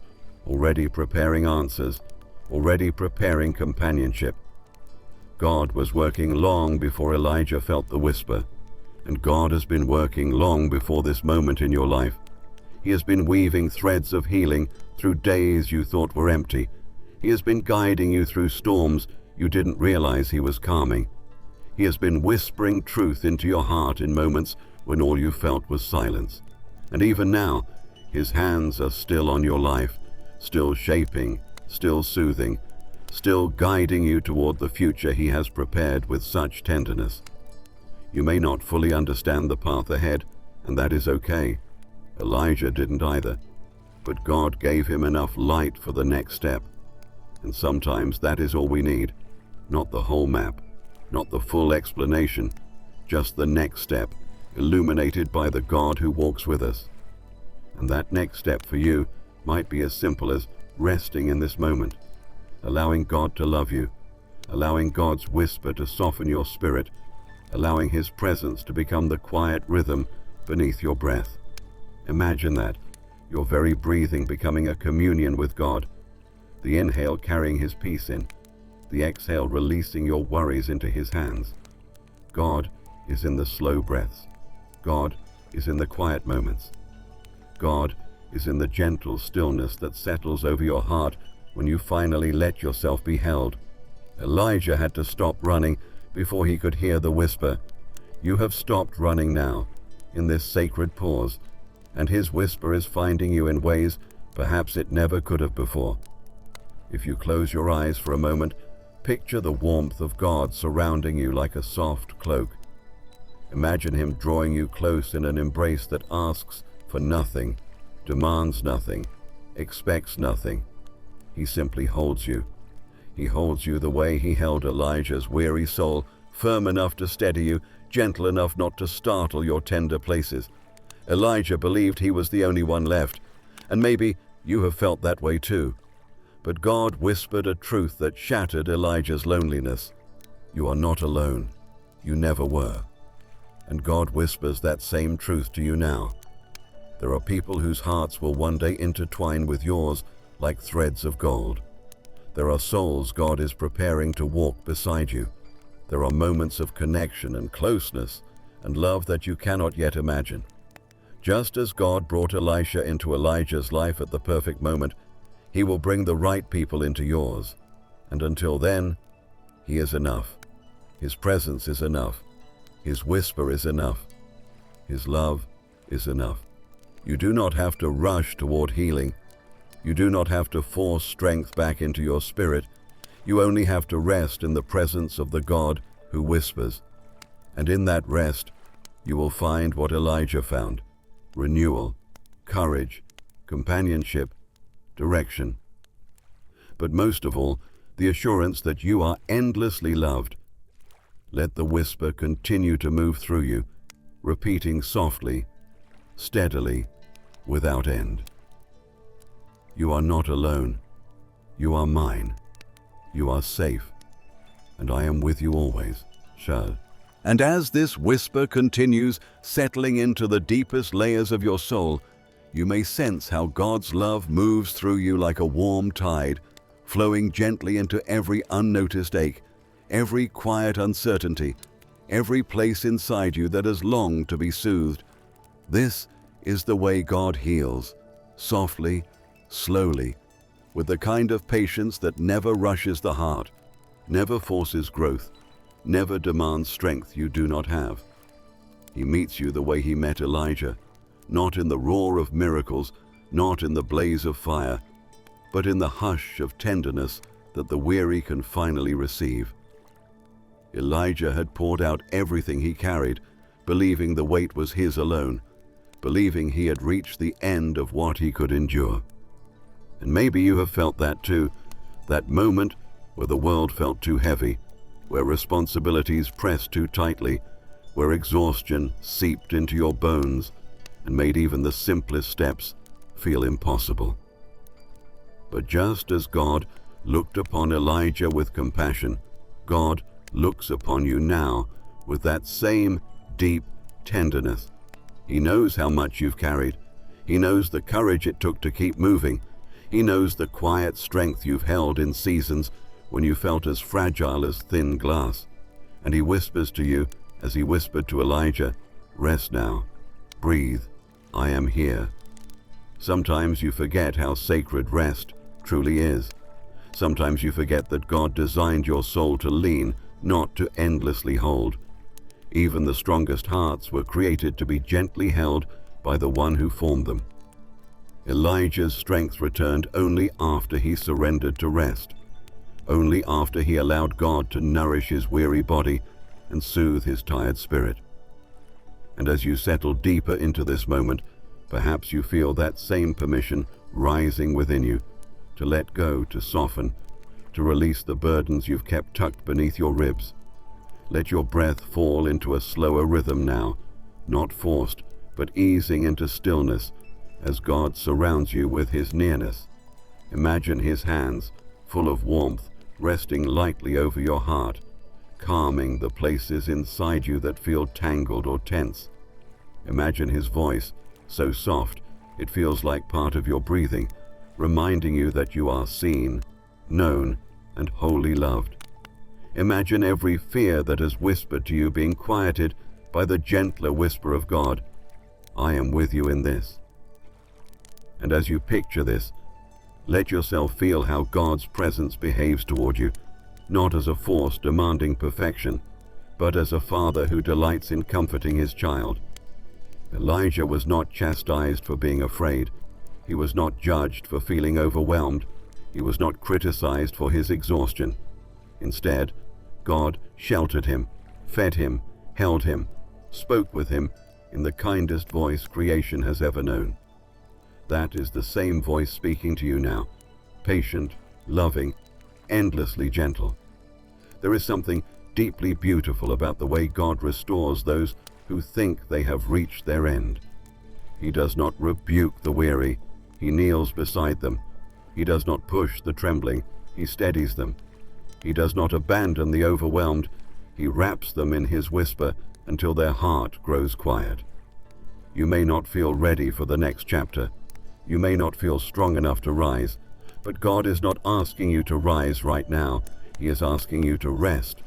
already preparing answers, already preparing companionship. God was working long before Elijah felt the whisper, and God has been working long before this moment in your life. He has been weaving threads of healing through days you thought were empty. He has been guiding you through storms you didn't realize he was calming. He has been whispering truth into your heart in moments when all you felt was silence. And even now, his hands are still on your life, still shaping, still soothing, still guiding you toward the future he has prepared with such tenderness. You may not fully understand the path ahead, and that is okay. Elijah didn't either, but God gave him enough light for the next step. And sometimes that is all we need. Not the whole map, not the full explanation, just the next step, illuminated by the God who walks with us. And that next step for you might be as simple as resting in this moment, allowing God to love you, allowing God's whisper to soften your spirit, allowing his presence to become the quiet rhythm beneath your breath. Imagine that, your very breathing becoming a communion with God, the inhale carrying his peace in, the exhale releasing your worries into his hands. God is in the slow breaths. God is in the quiet moments. God is in the gentle stillness that settles over your heart when you finally let yourself be held. Elijah had to stop running before he could hear the whisper. You have stopped running now, in this sacred pause, and his whisper is finding you in ways perhaps it never could have before. If you close your eyes for a moment, picture the warmth of God surrounding you like a soft cloak. Imagine him drawing you close in an embrace that asks for nothing, demands nothing, expects nothing. He simply holds you. He holds you the way he held Elijah's weary soul, firm enough to steady you, gentle enough not to startle your tender places. Elijah believed he was the only one left, and maybe you have felt that way too. But God whispered a truth that shattered Elijah's loneliness. You are not alone. You never were. And God whispers that same truth to you now. There are people whose hearts will one day intertwine with yours like threads of gold. There are souls God is preparing to walk beside you. There are moments of connection and closeness and love that you cannot yet imagine. Just as God brought Elisha into Elijah's life at the perfect moment, he will bring the right people into yours. And until then, he is enough. His presence is enough. His whisper is enough. His love is enough. You do not have to rush toward healing. You do not have to force strength back into your spirit. You only have to rest in the presence of the God who whispers. And in that rest, you will find what Elijah found: renewal, courage, companionship, direction. But most of all, the assurance that you are endlessly loved. Let the whisper continue to move through you, repeating softly, steadily, without end. You are not alone. You are mine. You are safe. And I am with you always. Shal. And as this whisper continues, settling into the deepest layers of your soul, you may sense how God's love moves through you like a warm tide, flowing gently into every unnoticed ache, every quiet uncertainty, every place inside you that has longed to be soothed. This is the way God heals, softly, slowly, with the kind of patience that never rushes the heart, never forces growth, never demands strength you do not have. He meets you the way he met Elijah, not in the roar of miracles, not in the blaze of fire, but in the hush of tenderness that the weary can finally receive. Elijah had poured out everything he carried, believing the weight was his alone, believing he had reached the end of what he could endure. And maybe you have felt that too, that moment where the world felt too heavy, where responsibilities pressed too tightly, where exhaustion seeped into your bones and made even the simplest steps feel impossible. But just as God looked upon Elijah with compassion, God looks upon you now with that same deep tenderness. He knows how much you've carried. He knows the courage it took to keep moving. He knows the quiet strength you've held in seasons when you felt as fragile as thin glass. And he whispers to you, as he whispered to Elijah, "Rest now. Breathe. I am here." Sometimes you forget how sacred rest truly is. Sometimes you forget that God designed your soul to lean, not to endlessly hold. Even the strongest hearts were created to be gently held by the one who formed them. Elijah's strength returned only after he surrendered to rest, only after he allowed God to nourish his weary body and soothe his tired spirit. And as you settle deeper into this moment, perhaps you feel that same permission rising within you to let go, to soften, to release the burdens you've kept tucked beneath your ribs. Let your breath fall into a slower rhythm now, not forced, but easing into stillness as God surrounds you with his nearness. Imagine his hands, full of warmth, resting lightly over your heart, calming the places inside you that feel tangled or tense. Imagine his voice, so soft it feels like part of your breathing, reminding you that you are seen, known, and wholly loved. Imagine every fear that has whispered to you being quieted by the gentler whisper of God, "I am with you in this." And as you picture this, let yourself feel how God's presence behaves toward you, not as a force demanding perfection, but as a father who delights in comforting his child. Elijah was not chastised for being afraid. He was not judged for feeling overwhelmed. He was not criticized for his exhaustion. Instead, God sheltered him, fed him, held him, spoke with him in the kindest voice creation has ever known. That is the same voice speaking to you now, patient, loving, endlessly gentle. There is something deeply beautiful about the way God restores those who think they have reached their end. He does not rebuke the weary, he kneels beside them. He does not push the trembling, he steadies them. He does not abandon the overwhelmed, he wraps them in his whisper until their heart grows quiet. You may not feel ready for the next chapter. You may not feel strong enough to rise, but God is not asking you to rise right now. He is asking you to rest,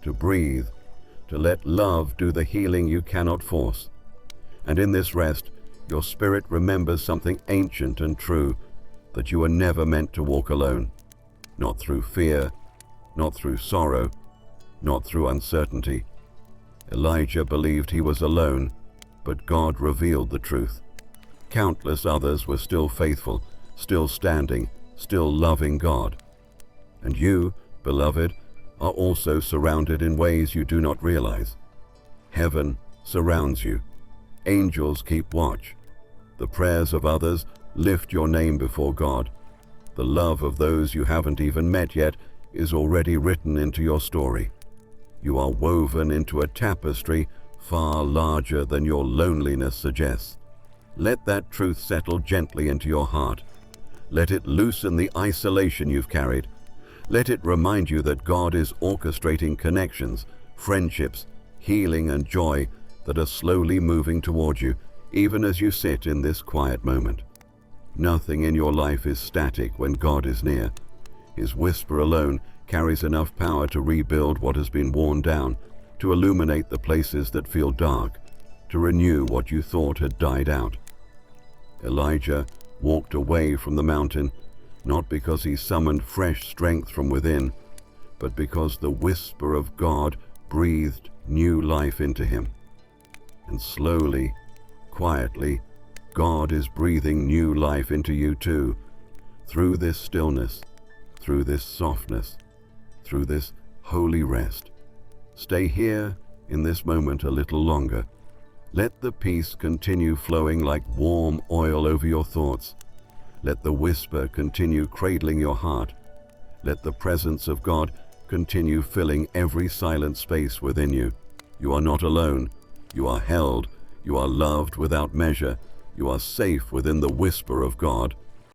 to breathe, to let love do the healing you cannot force. And in this rest, your spirit remembers something ancient and true, that you were never meant to walk alone, not through fear, not through sorrow, not through uncertainty. Elijah believed he was alone, but God revealed the truth. Countless others were still faithful, still standing, still loving God. And you, beloved, are also surrounded in ways you do not realize. Heaven surrounds you. Angels keep watch. The prayers of others lift your name before God. The love of those you haven't even met yet is already written into your story. You are woven into a tapestry far larger than your loneliness suggests. Let that truth settle gently into your heart. Let it loosen the isolation you've carried. Let it remind you that God is orchestrating connections, friendships, healing and joy that are slowly moving toward you, even as you sit in this quiet moment. Nothing in your life is static when God is near. His whisper alone carries enough power to rebuild what has been worn down, to illuminate the places that feel dark, to renew what you thought had died out. Elijah walked away from the mountain, not because he summoned fresh strength from within, but because the whisper of God breathed new life into him. And slowly, quietly, God is breathing new life into you too, through this stillness, through this softness, through this holy rest. Stay here in this moment a little longer. Let the peace continue flowing like warm oil over your thoughts. Let the whisper continue cradling your heart. Let the presence of God continue filling every silent space within you. You are not alone. You are held. You are loved without measure. You are safe within the whisper of God.